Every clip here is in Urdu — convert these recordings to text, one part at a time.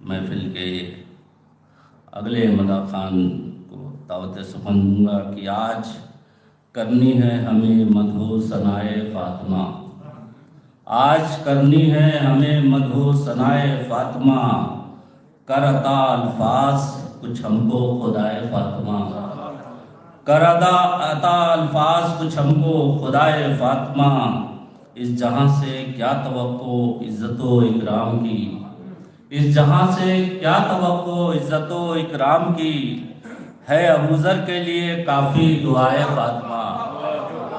محفل کے اگلے مداح خان کو دعوت سخن دوں گا کہ آج کرنی ہے ہمیں مدحو ثنائے فاطمہ، آج کرنی ہے ہمیں مدحو ثنائے فاطمہ، کر عطا الفاظ کچھ ہم کو خدائے فاطمہ، کر عطا الفاظ کچھ ہم کو خدائے فاطمہ، اس جہاں سے کیا توقع عزت و اکرام کی، اس جہاں سے کیا توقع عزت و اکرام کی، ہے ابوذر کے لیے کافی دعائے فاطمہ،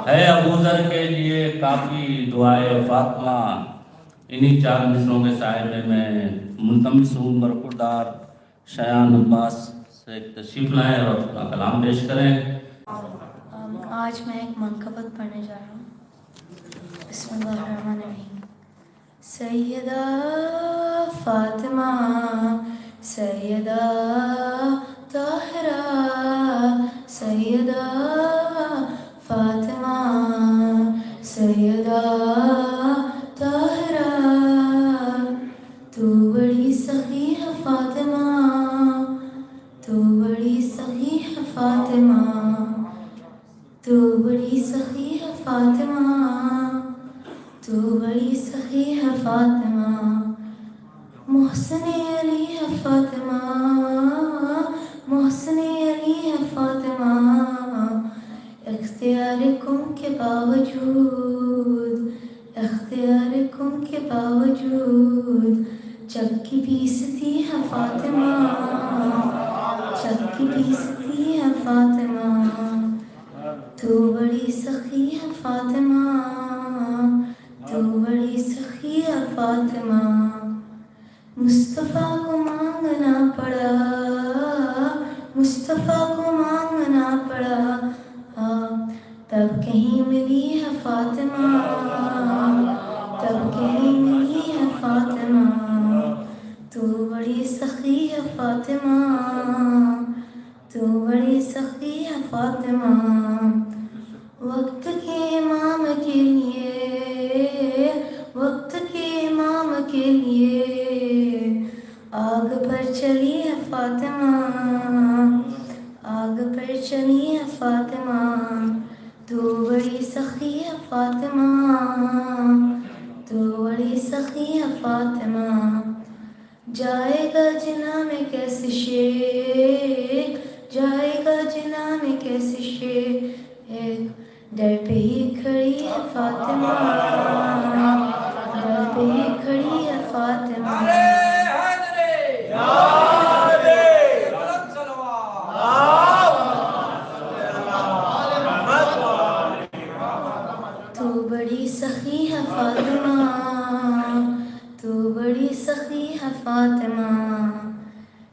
ہے ابوذر کے لیے کافی دعائے فاطمہ۔ انہی چار مصروں کے سائے میں ملتمس ہوں برخوردار شایان عباس سے ایک تشریف لائیں اور اپنا کلام پیش کریں۔ آج میں ایک منقبت پڑھنے جا رہا ہوں۔ بسم اللہ الرحمن الرحیم۔ سیدہ فاطمہ، سیدہ طاہرہ، سیدہ فاطمہ، سیدہ طاہرہ، تو بڑی سخی ہے فاطمہ، تو بڑی سخی ہے فاطمہ، تو بڑی سخی ہے فاطمہ، تو بڑی سخی ہے فاطمہ، محسن علی ہے فاطمہ، محسن علی ہے فاطمہ، اختیار کم کے باوجود، اختیار کم کے باوجود چکی پیستی ہے فاطمہ، چکی پیستی ہے فاطمہ، تو بڑی سخی ہے فاطمہ، تو بڑی سخی ہے فاطمہ، مصطفیٰ کو مانگنا پڑا، مصطفیٰ کو مانگنا پڑا، تب کہیں ملی ہے فاطمہ، تب کہیں ملی ہے فاطمہ، تو بڑی سخی ہے فاطمہ، تو بڑی سخی ہے فاطمہ، وقت کے امام کے لیے، وقت کے امام کے لیے آگ پر چلی ہے فاطمہ، آگ پر چلی ہے فاطمہ، تو بڑی سخی ہے فاطمہ، تو بڑی سخی ہے فاطمہ، جائے گا جناح میں کیسے شیخ، جائے گا جناح میں کیسے شیخ، در پہ ہی کھڑی ہے فاطمہ، در پہ ہی کھڑی ہے فاطمہ، تو بڑی سخی ہے فاطمہ، تو بڑی سخی ہے فاطمہ،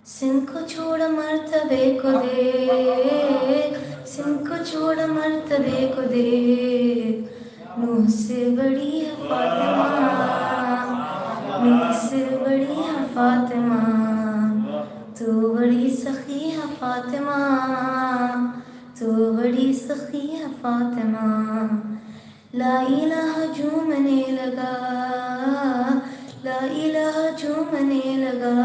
سن کو چھوڑ مرتبے کو دیکھ، سن کو چھوڑ مرتبے کو دیکھ، نوح سے بڑی ہے فاطمہ، نوح سے بڑی ہے فاطمہ، تو بڑی سخی ہے فاطمہ، تو بڑی سخی ہے فاطمہ، لا الہ جھومنے لگا، لا الہ جھومنے لگا،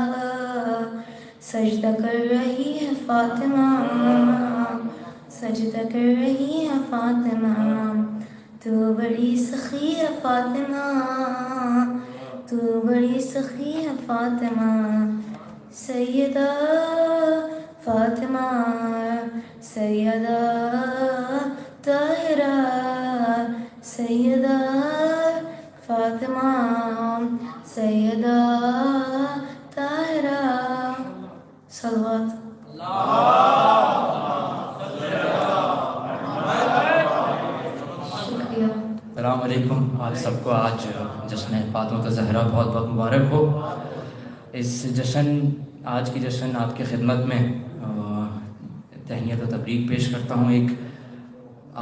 سجدہ کر رہی ہے فاطمہ، سجدہ کر رہی ہے فاطمہ، تو بڑی سخی ہے فاطمہ، تو بڑی سخی ہے فاطمہ، سیدہ فاطمہ، سیدہ طاہرہ، سیدہ فاطمہ، سیدہ طاہرہ، صلوات۔ شکریہ۔ السلام علیکم، آپ سب کو آج جشن فاطمہ الزہرا بہت بہت مبارک ہو۔ اس جشن، آج کی جشن آپ کی خدمت میں تہنیت و تبریک پیش کرتا ہوں۔ ایک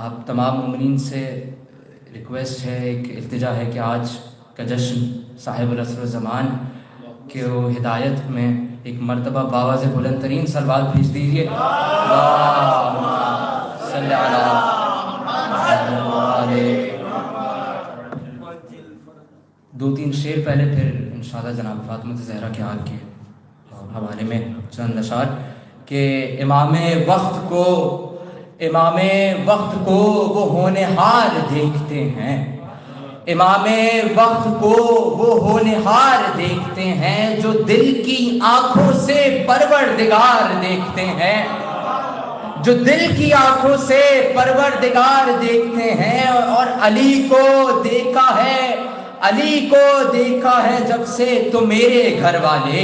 آپ تمام مومنین سے ریکویسٹ ہے، ایک التجا ہے کہ آج کا جشن صاحب العصر والزمان کے ہدایت میں ایک مرتبہ باواز بلند ترین صلوات بھیج دیجیے۔ اللہم صلی علی، دو تین شعر پہلے، پھر انشاءاللہ جناب فاطمہ الزہرا کے حال کے حوالے میں چند اشعار کہ امام وقت کو وہ ہونہار دیکھتے ہیں، امام وقت کو وہ ہونہار دیکھتے ہیں جو دل کی آنکھوں سے پروردگار دیکھتے ہیں، جو دل کی آنکھوں سے پروردگار دیکھتے ہیں۔ اور علی کو دیکھا ہے جب سے تو میرے گھر والے،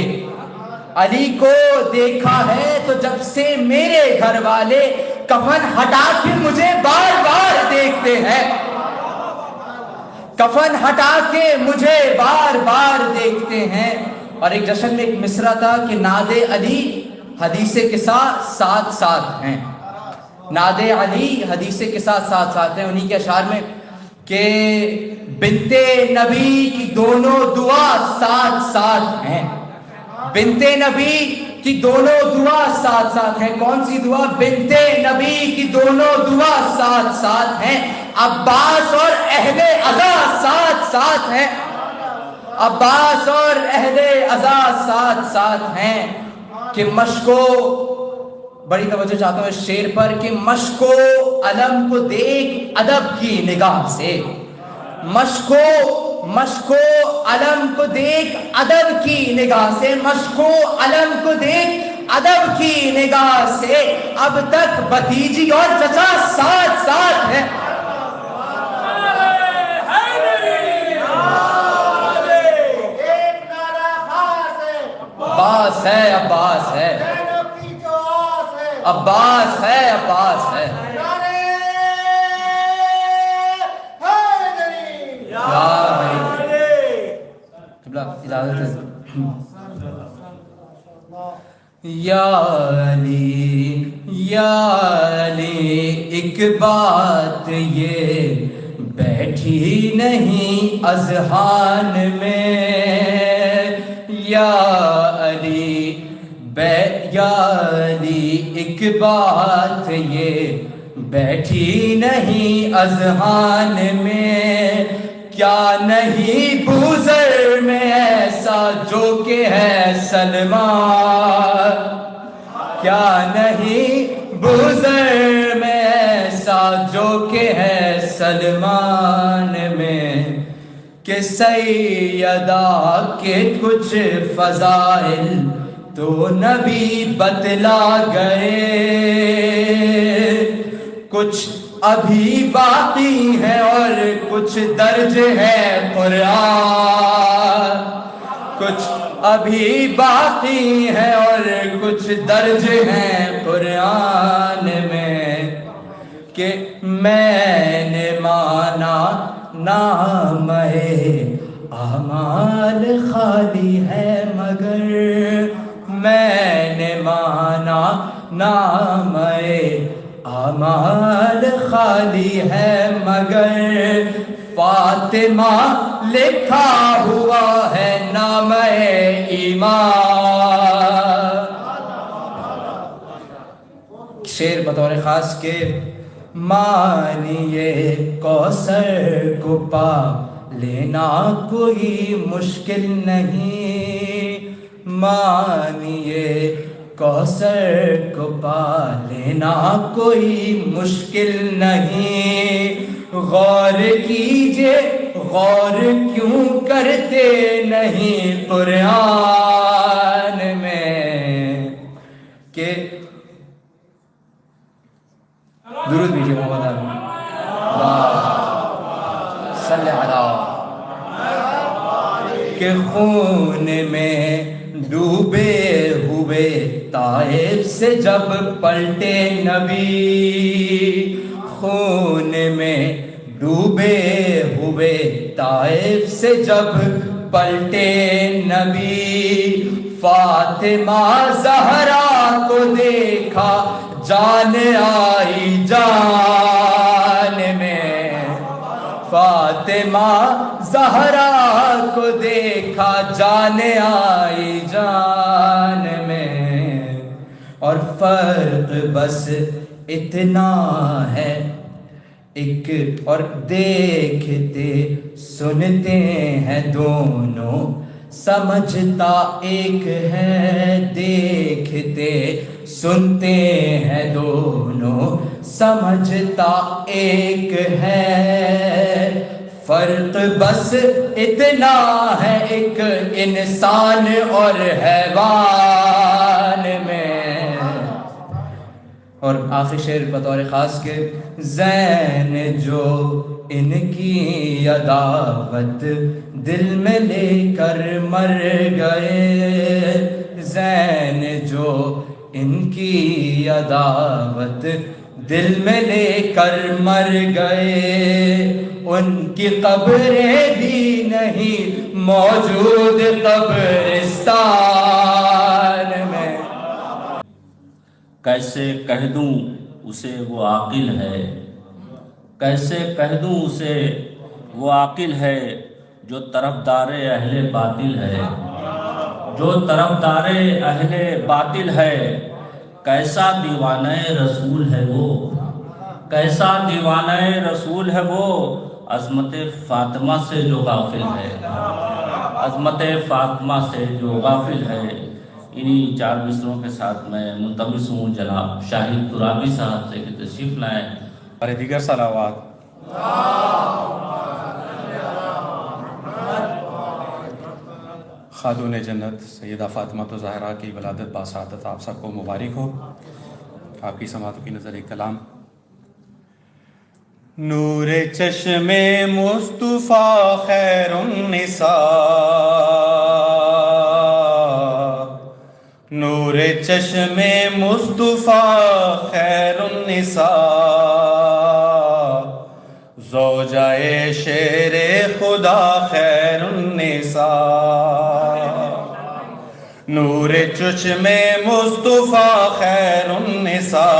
علی کو دیکھا ہے تو جب سے میرے گھر والے کفن ہٹا کے مجھے بار بار دیکھتے ہیں، کفن ہٹا کے مجھے بار بار دیکھتے ہیں۔ اور ایک جشن میں ایک مصرع تھا کہ ناد علی حدیث کے ساتھ ساتھ ہیں، ناد علی حدیث کے ساتھ ہیں۔ انہی کے اشعار میں کہ بنت نبی کی دونوں دعا ساتھ ہیں، بنت نبی کی دونوں دعا ساتھ ہیں۔ کون سی دعا؟ بنت نبی کی دونوں دعا ساتھ ہیں۔ عباس اور اہل عزا ساتھ ہیں، عباس اور اہل عزا ساتھ ہیں۔ کہ مشکو، بڑی توجہ چاہتا ہوں اس شعر پر، کہ مشکو علم کو دیکھ ادب کی نگاہ سے، مشکو علم کو دیکھ ادب کی نگاہ سے، مشکو علم کو دیکھ ادب کی نگاہ سے، اب تک بھتیجی اور چچا ساتھ ہیں۔ عباس ہے یا علی ایک بات یہ بیٹھی نہیں اذہان میں، یا علی ایک بات یہ بیٹھی نہیں اذہان میں، کیا نہیں بوزر میں ایسا جو کہ ہے سلمان، کیا نہیں بوزر میں ایسا جو کہ ہے سلمان میں، کہ سیدہ کے کچھ فضائل تو نبی بتلا گئے، کچھ ابھی باقی ہے اور کچھ درج ہے قرآن، کچھ ابھی باقی ہے اور کچھ درج ہے قرآن میں، کہ میں نے مانا نام اعمال خالی ہے مگر، میں نے مانا نام اعمال خالی ہے مگر، فاطمہ لکھا ہوا ہے نام ایمان۔ شعر بطور خاص کے مانیے کوثر کو پا لینا کوئی مشکل نہیں، مانیے کوثر کو پا لینا کوئی مشکل نہیں، غور کیجئے غور کیوں کرتے نہیں قرآن میں، کہ درود بھیجئے محمد صلی اللہ کہ خون میں ڈوبے ہوئے طائف سے جب پلٹے نبی، خون میں ڈوبے ہوئے طائف سے جب پلٹے نبی، فاطمہ زہرا کو دیکھا جان آئی جان میں، فاطمہ زہرا کو دیکھا جان آئی جان میں، اور فرق بس اتنا ہے ایک اور دیکھتے سنتے ہیں دونوں سمجھتا ایک ہے، دیکھتے سنتے ہیں دونوں، سمجھتا ایک ہے، فرق بس اتنا ہے ایک انسان اور حیوان میں۔ اور آخری شعر بطور خاص کے، زین جو ان کی عداوت دل میں لے کر مر گئے، زین جو ان کی عداوت دل میں لے کر مر گئے، ان کی قبریں بھی نہیں موجود قبرستان میں۔ کیسے کہہ دوں اسے وہ عاقل ہے، کیسے کہہ دوں اسے وہ عاقل ہے، جو طرفدار اہل باطل ہے، جو طرفدار اہل باطل ہے، کیسا دیوانہ رسول ہے وہ، کیسا دیوانہ رسول ہے وہ، عظمت فاطمہ سے جو غافل ہے، عظمت فاطمہ سے جو غافل ہے۔ انہی 4 مصروں کے ساتھ میں ملتمس ہوں جناب شاہد ترابی صاحب سے کہ تشریف لائیں اور دیگر صلوات۔ خاتون جنت سیدہ فاطمہ زہرا کی ولادت باسعادت آپ سب کو مبارک ہو۔ آپ کی سماعتوں کی نظر ایک کلام۔ نور چشم مصطفیٰ خیر النساء، نور چشم مصطفیٰ خیر النساء، زوجہ شیر خدا خیر النساء، نور چشم مصطفیٰ خیر النساء،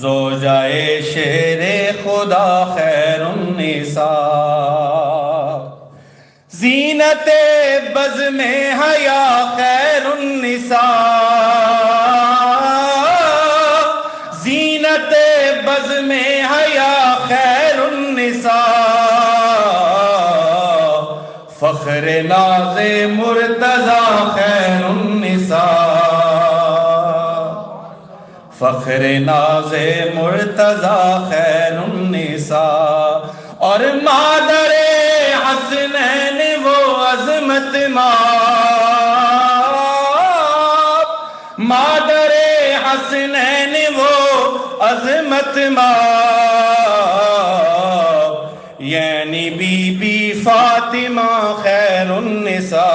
زوجہ شیر خدا خیر النساء، زینت بزم حیا خیر النساء، زینت بزم حیا خیر النساء، فخر ناز مرتضی خیر النساء، فخر ناز مرتضی خیر النساء، اور مادر حسنین وہ عظمت ماں، مادر حسنین وہ عظمت ماں، یعنی بی بی فاطمہ خیر النساء،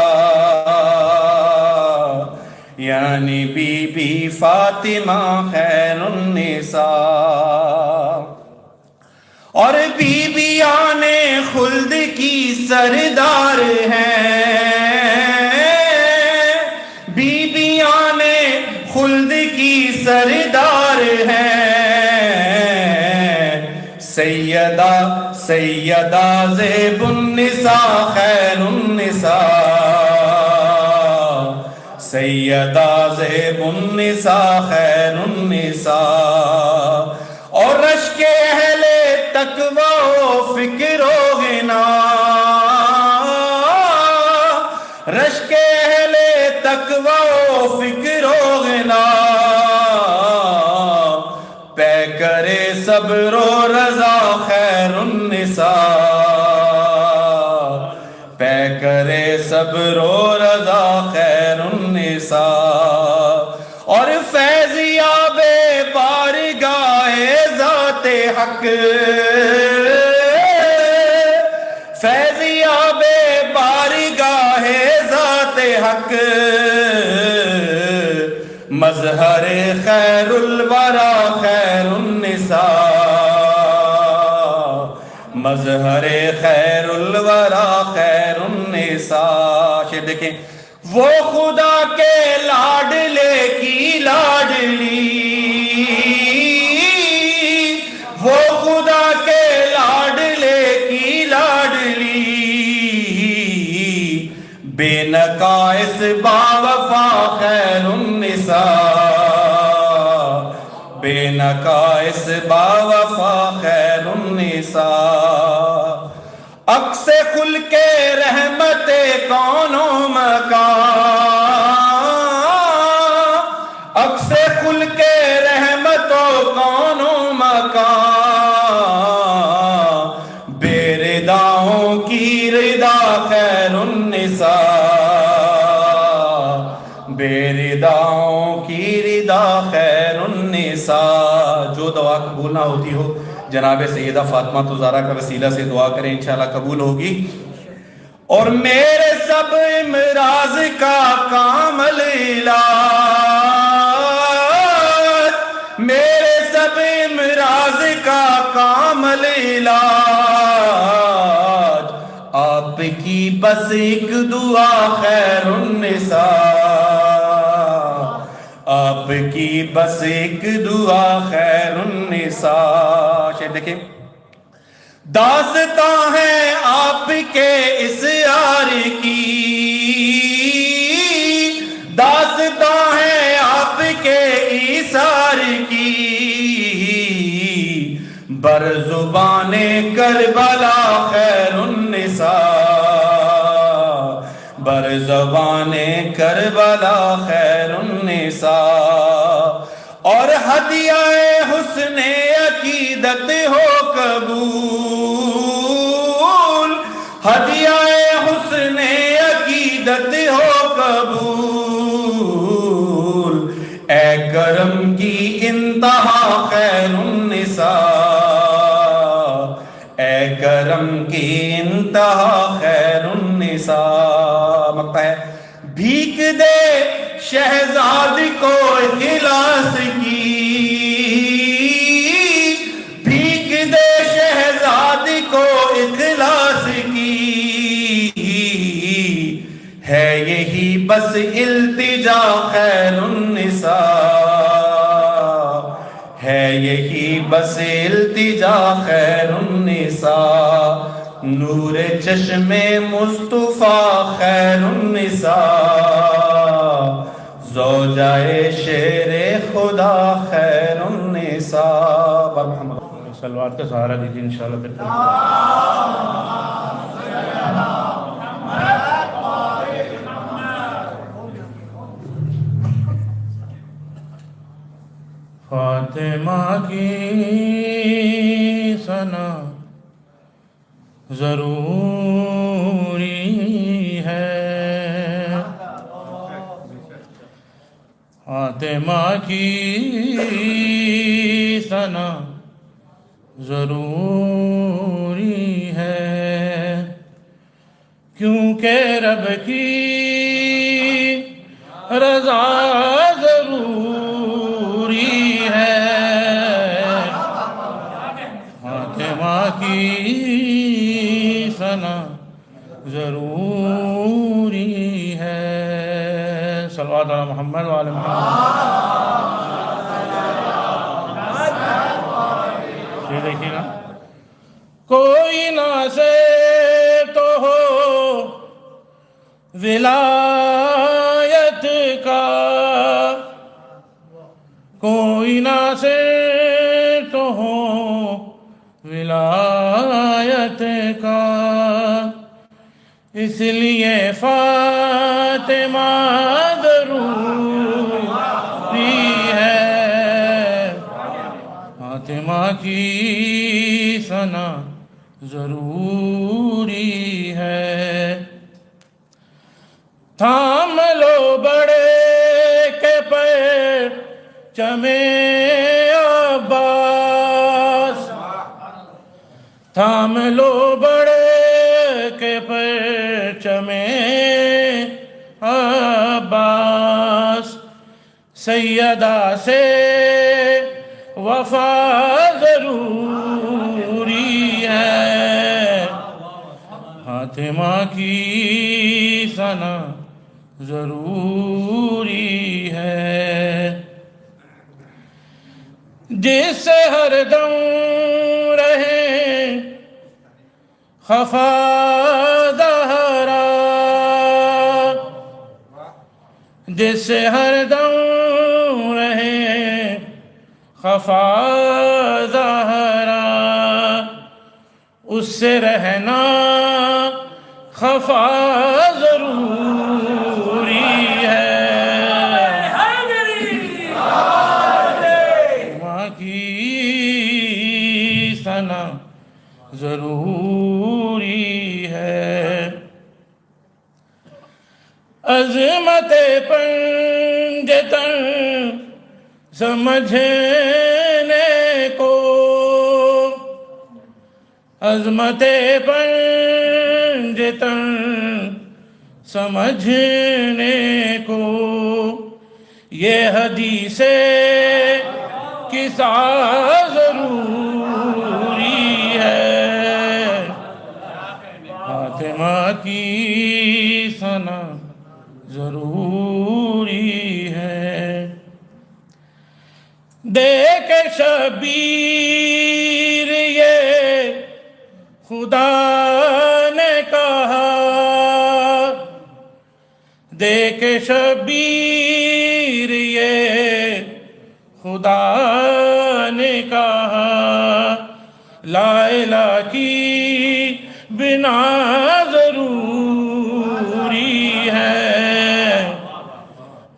یعنی بی بی فاطمہ خیر النساء، اور بیبیان خلد کی سردار ہیں، بیبیان خلد کی سردار ہیں، سیدہ زیب النساء خیر النساء، سیدہ زیب النساء خیر النساء، اور رشک اہل تقوی و فکر و غنا، رشک اہل تقوی و فکر و غنا، پے کرے صبر و رضا خیر النساء، پے کرے صبر و رضا خیر النساء، اور فیضیاب بارگاہ ذات حق، فیضیاب بارگاہ ذات حق، مظہر خیر الورا خیر النساء، مظہر خیر الورا خیر النساء۔ شعر دیکھیں، وہ خدا کے لاڈلے کی لاڈلی، وہ خدا کے لاڈلے کی لاڈلی، بے نقائص باوفا خیر النساء، بے نقائص باوفا خیر النساء، عکس خل کے رحمت کون و مکان، عکس خل کے رحمت کون و مکان، بے رداؤں کی ردا خیر النساء، بے رداؤں کی ردا خیر النساء۔ جو دعا قبول نہ ہوتی ہو جناب سیدہ فاطمہ زہرا کا وسیلہ سے دعا کریں، انشاءاللہ قبول ہوگی۔ اور میرے سب امراض کا کامل علاج، میرے سب امراض کا کامل علاج، آپ کی بس ایک دعا خیر النساء، آپ کی بس ایک دعا خیر النساء۔ شاید دیکھیں داستاں ہے آپ کے اس یار کی، داستاں ہے آپ کے ایثار کی، بر زبان کربلا خیر النساء، بر زبان کربلا خیر النساء۔ اور ہدیہ حسن عقیدت ہو قبول، ہدیہ حسن عقیدت ہو قبول، اے کرم کی انتہا خیر النساء، اے کرم کی انتہا خیر النساء۔ مقطع ہے بھیک دے شہزاد کو اخلاص کی، بھیک دے شہزاد کو اخلاص کی، ہے یہی بس التجا خیر النساء، ہے یہی بس التجا خیر النساء۔ نور چشم مصطفیٰ خیر النساء، زوجائے شیر خدا خیر النساء۔ سلوات کا سہارا دیجیے انشاءاللہ پھر فاطمہ کی ثنا ضروری ہے، فاطمہ کی ثنا ضروری ہے، کیونکہ رب کی رضا ضروری ہے، فاطمہ کی ثنا ضروری ہے۔ صلوات علی محمد و آل محمد۔ یہ دیکھیے نا، کوئی نہ سے تو ہو ولایت کا، کوئی نہ سے تو ہو ولایت کا، اس لیے فاطمہ ضروری ہے، فاطمہ کی ثنا ضروری ہے۔ تھام لو بڑے کے پرچم عباس، تھام لو بڑے کے پرچم عباس، سیدہ سے وفا ضروری ہے، فاطمہ کی ثنا ضروری ہے، جس سے ہر دم رہے خفا زہرا، جس سے ہر دم رہے خفا زہرا، اس سے رہنا خفا ضروری ہے، ماں کی ثنا ضروری ہے، عظمت پنجتن سمجھنے کو، عظمت پنجتن سمجھنے کو، یہ حدیث قصہ ضروری ہے، فاطمہ کی ثنا ضروری ہے، دیکھ شبیر یہ خدا نے کہا، دیکھ شبیر یہ خدا نے کہا، لا الہ کی بنا ضروری ہے،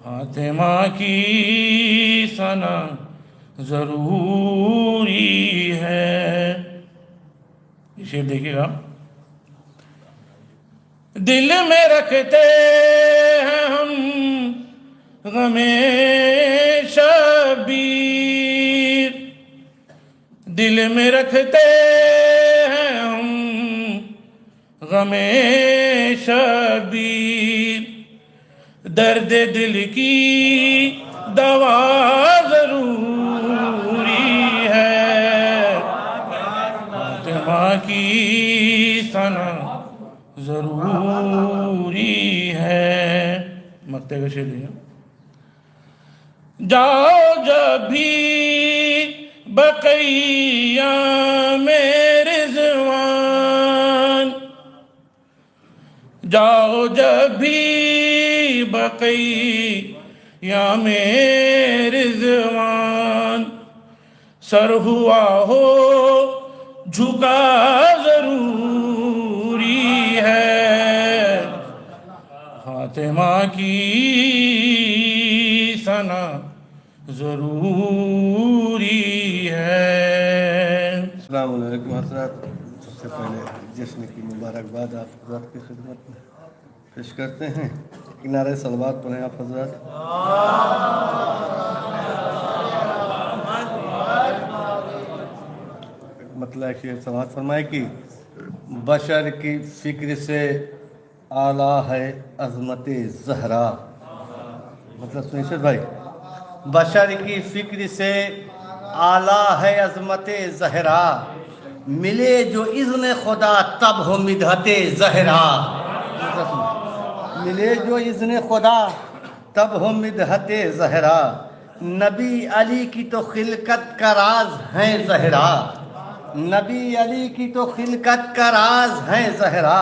فاطمہ کی ثنا ضروری ہے۔ یہ شعر دیکھیے گا، دل میں رکھتے ہیں ہم غم شبیر، دل میں رکھتے ہیں ہم غم شبیر، درد دل کی دوا ضروری ہے، فاطمہ کی ثنا ضروری ہے۔ مقطع کا شعر دیا، جاؤ جب بھی بقیہ میں رضوان، جاؤ جب بھی بقیہ میں رضوان، سر ہوا ہو جھکا ضروری ہے، فاطمہ کی ثنا ضروری ہے۔ السلام علیکم حضرات، سب سے پہلے جشن کی مبارکباد آپ حضرات کی خدمت میں پیش کرتے ہیں، کنارے صلوات پڑھیں آپ حضرات۔ مطلب ہے کہ سماعت فرمائے کہ بشر کی فکر سے اعلیٰ ہے عظمت زہرا، مطلب سنیے شیر بھائی، بشر کی فکر سے اعلیٰ ہے عظمت زہرا، ملے جو اذن خدا تب ہو مدحت زہرا، ملے جو اذن خدا تب ہو مدحت زہرا، نبی علی کی تو خلقت کا راز ہیں زہرا، نبی علی کی تو خلقت کا راز ہیں زہرا،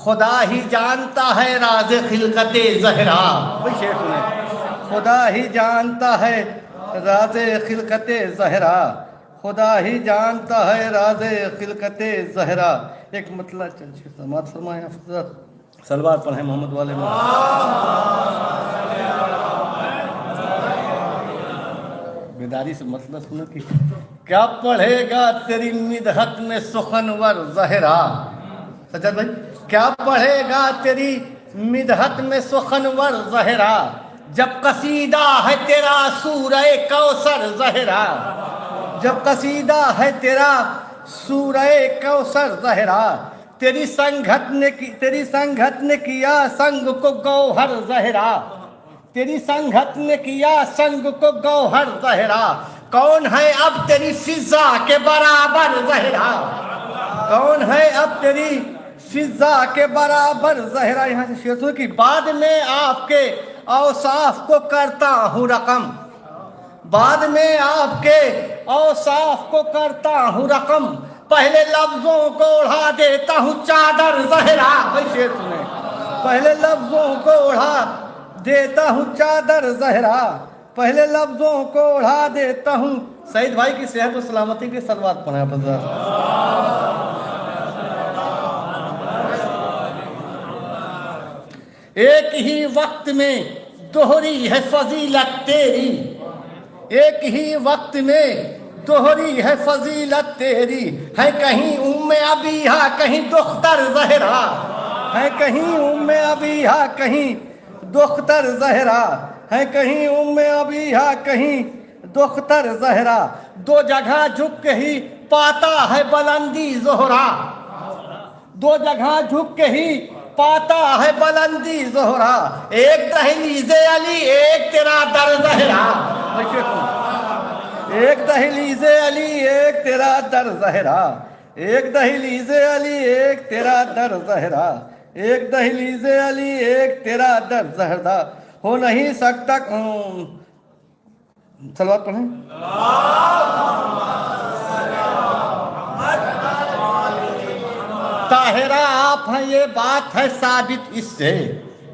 خدا ہی جانتا ہے راز خلقت زہرا، وہی شعر سنیں، خدا ہی جانتا ہے راز خلقت زہرا، خدا ہی جانتا ہے راز خلقت زہرا۔ ایک مطلب سماعت فرمائیں حضرت، صلوات پڑھیں محمد والے میں۔ بیداری سے مسئلہ سنو کہ کیا پڑھے گا تیری مدحت میں سخنور زہرا، سجاد بھائی، کیا پڑھے گا تیری مدحت میں سخنور زہرا، جب قصیدہ ہے تیرا سورہ کوثر زہرا، جب قصیدہ ہے تیرا سورہ کوثر زہرا، تیری سنگت نے کیا سنگ کو گوہر زہرا، تیری سنگت نے کیا سنگ کو گوہر زہرا، کون ہے اب تیری فضا کے برابر زہرا، کون ہے اب تیری فضا کے برابر زہرا۔ یہاں سے شعر سنو کہ بعد میں آپ کے اوصاف کو کرتا ہوں رقم، بعد میں آپ کے اوصاف کو کرتا ہوں رقم، پہلے لفظوں کو اڑا دیتا ہوں چادر زہرا، بھائی شعر سنیں، پہلے لفظوں کو اڑا دیتا ہوں چادر زہرا، پہلے لفظوں کو اڑا دیتا ہوں۔ سعید بھائی کی صحت و سلامتی کی صلوات پڑھیں آپ حضرات۔ ایک ہی وقت میں دوہری ہے فضیلت تیری، ایک ہی وقت میں دوہری ہے فضیلت تیری، ہے کہیں ام ابیہا کہیں دختر زہرا، ہے کہیں ام ابیہا کہیں دختر زہرا، ہے کہیں ام ابیہا کہیں دختر زہرا، دو جگہ جھک کے ہی پاتا ہے بلندی زہرا، دو جگہ جھک کے ہی پاتا ہے بلندی زہرا، ایک دہلیز علی ایک تیرا در زہرا، ایک دہلیز علی ایک تیرا در زہرا، ایک دہلیز علی ایک تیرا در زہرا، ایک دہلیز علی ایک تیرا در زہرا، ہو نہیں سکتا صلوات پڑھیں۔ طاہرہ آپ ہیں یہ بات ہے ثابت اس سے،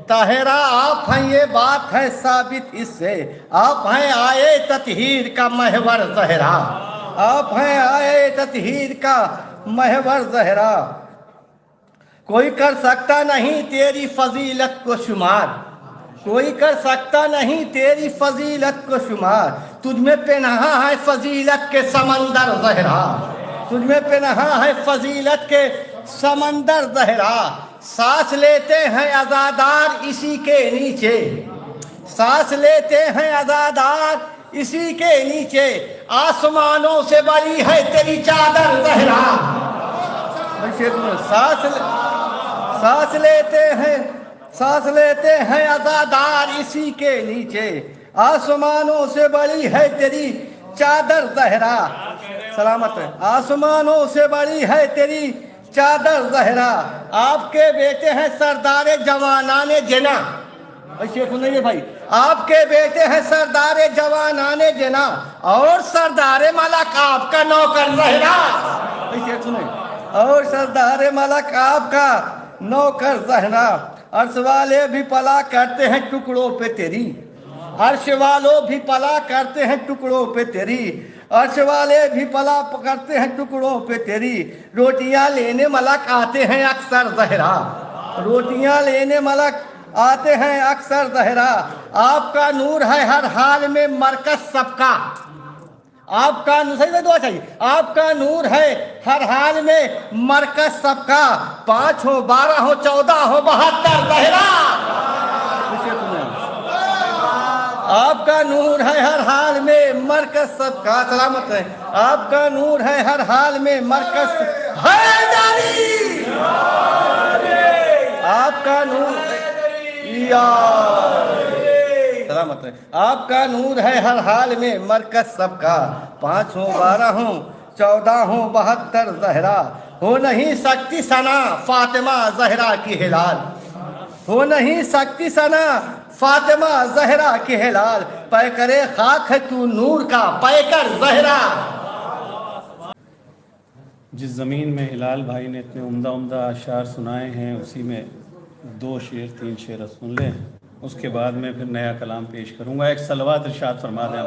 طاہرہ آپ ہیں یہ بات ہے ثابت اس سے، آپ ہیں آئے تطہیر کا محور زہرا، آپ ہیں آئے تطہیر کا محور زہرا، کوئی کر سکتا نہیں تیری فضیلت کو شمار، کوئی کر سکتا نہیں تیری فضیلت کو شمار، تجھ میں پنہا ہے فضیلت کے سمندر زہرا، تجھ میں پنہا ہے فضیلت کے سمندر زہرا، سانس لیتے ہیں عزادار اسی کے نیچے، سانس لیتے ہیں عزادار اسی کے نیچے، آسمانوں سے بڑی ہے تیری چادر زہرا، سانس لیتے ہیں عزادار اسی کے نیچے، آسمانوں سے بڑی ہے تیری چادر زہرا، سلامت ہے، آسمانوں سے بڑی ہے تیری چادر زہرا، آپ کے بیٹے ہیں سردار جوانان جنا، شیخ سنیے بھائی، آپ کے بیٹے ہیں سردار جوانان جنا اور سردار ملک آپ کا نوکر زہرا، شیخ سنیے، اور سردار ملک آپ کا نوکر زہرا، عرش والے بھی پلا کرتے ہیں ٹکڑوں پہ تیری، عرش والوں بھی پلا کرتے ہیں ٹکڑوں پہ تیری، عرش والے بھی پلا کرتے ہیں ٹکڑوں پہ تیری، روٹیاں لینے ملک آتے ہیں اکثر زہرا، روٹیاں لینے ملک آتے ہیں اکثر زہرا، آپ کا نور ہے ہر حال میں مرکز سب کا، آپ کا صحیح دعا چاہیے، آپ کا نور ہے ہر حال میں مرکز سب کا، 5 ہو 12 ہو 14 ہو 72 زہرا، آپ کا نور ہے ہر حال میں مرکز سب کا، سلامت ہے، آپ کا نور ہے ہر حال میں مرکز حیدری، آپ کا نور سلامت ہے، آپ کا نور ہے ہر حال میں مرکز سب کا، 5 ہو 12 ہو 14 ہو 72 زہرا، ہو نہیں سکتی ثنا فاطمہ زہرا کی ہلال، ہو نہیں سکتی ثنا فاطمہ زہرا کی ہلال، پیکرے خاک ہے تو نور کا پیکر زہرا۔ جس زمین میں ہلال بھائی نے اتنے عمدہ عمدہ اشعار سنائے ہیں، اسی میں 2 شعر 3 شعر سن لیں، اس کے بعد میں پھر نیا کلام پیش کروں گا۔ ایک صلوات ارشاد فرما دیں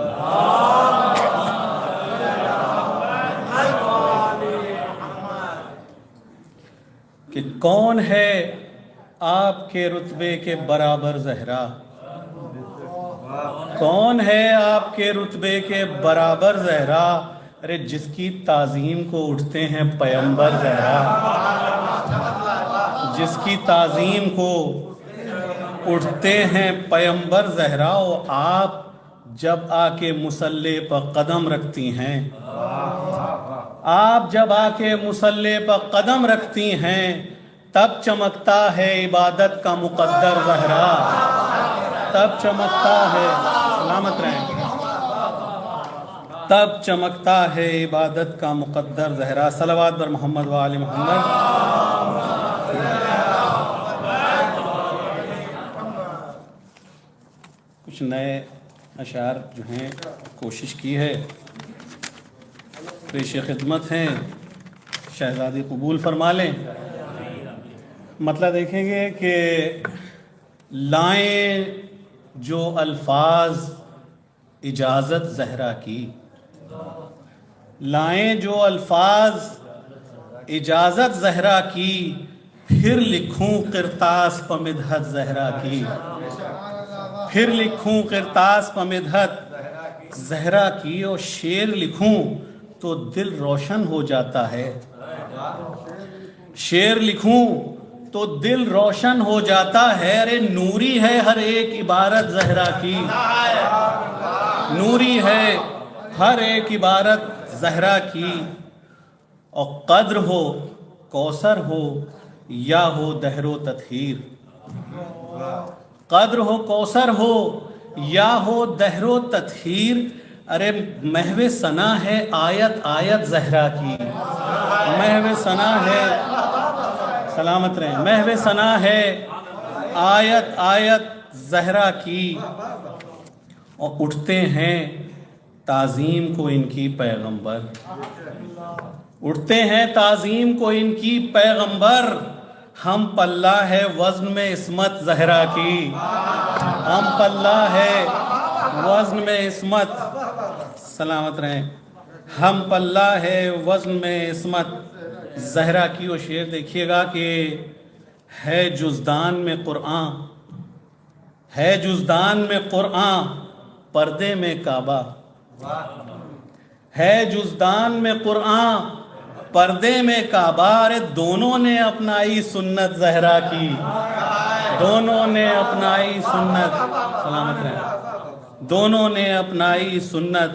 کہ کون ہے آپ کے رتبے کے برابر زہرا، کون ہے آپ کے رتبے کے برابر زہرا، ارے جس کی تعظیم کو اٹھتے ہیں پیمبر زہرا، جس کی تعظیم کو اٹھتے ہیں پیمبر زہرا، آپ جب آ کے مصلی پر قدم رکھتی ہیں، آپ جب آ کے مصلی پر قدم رکھتی ہیں، تب چمکتا ہے عبادت کا مقدر زہرا، تب چمکتا ہے، سلامت رہیں، تب چمکتا ہے عبادت کا مقدر زہرا۔ صلوات بر محمد و آل محمد۔ کچھ نئے اشعار جو ہیں کوشش کی ہے، پیش خدمت ہیں، شہزادی قبول فرما لیں۔ مطلب دیکھیں گے کہ لائیں جو الفاظ اجازت زہرا کی، لائیں جو الفاظ اجازت زہرا کی، پھر لکھوں قرطاس پہ مدحت زہرا کی، پھر لکھوں قرطاس پہ مدحت زہرا کی، اور شعر لکھوں تو دل روشن ہو جاتا ہے، شعر لکھوں تو دل روشن ہو جاتا ہے۔ ارے نوری ہے ہر ایک عبارت زہرا کی، نوری ہے ہر ایک عبارت زہرا کی، اور قدر ہو کوثر ہو یا ہو دہر و تطہیر، قدر ہو کوثر ہو یا ہو دہر و تطہیر، ارے محو ثنا ہے آیت آیت زہرا کی، محو ثنا ہے، سلامت رہیں، محو ثنا ہے آیت آیت زہرا کی، اور اٹھتے ہیں تعظیم کو ان کی پیغمبر، اٹھتے ہیں تعظیم کو ان کی پیغمبر، ہم پلہ ہے وزن میں عصمت زہرا کی، ہم پلہ ہے وزن میں عصمت، سلامت رہیں، ہم پلہ ہے وزن میں عصمت زہرا کی۔ اور شعر دیکھیے گا کہ ہے جزدان میں قرآن، ہے جزدان میں قرآن پردے میں کعبہ، ہے جزدان میں قرآن پردے میں کعبہ، ارے دونوں نے اپنائی سنت زہرا کی، دونوں نے اپنائی سنت، سلامت رہیں، دونوں نے اپنائی سنت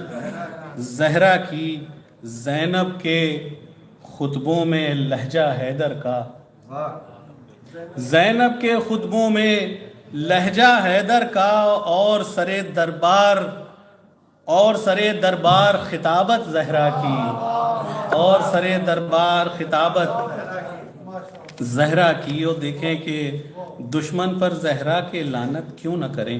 زہرا کی۔ زینب کے خطبوں میں لہجہ حیدر کا، زینب کے خطبوں میں لہجہ حیدر کا، اور سرے دربار خطابت زہرا کی، اور سرے دربار خطابت زہرا کی۔ اور دیکھیں کہ دشمن پر زہرا کے لعنت کیوں نہ کریں،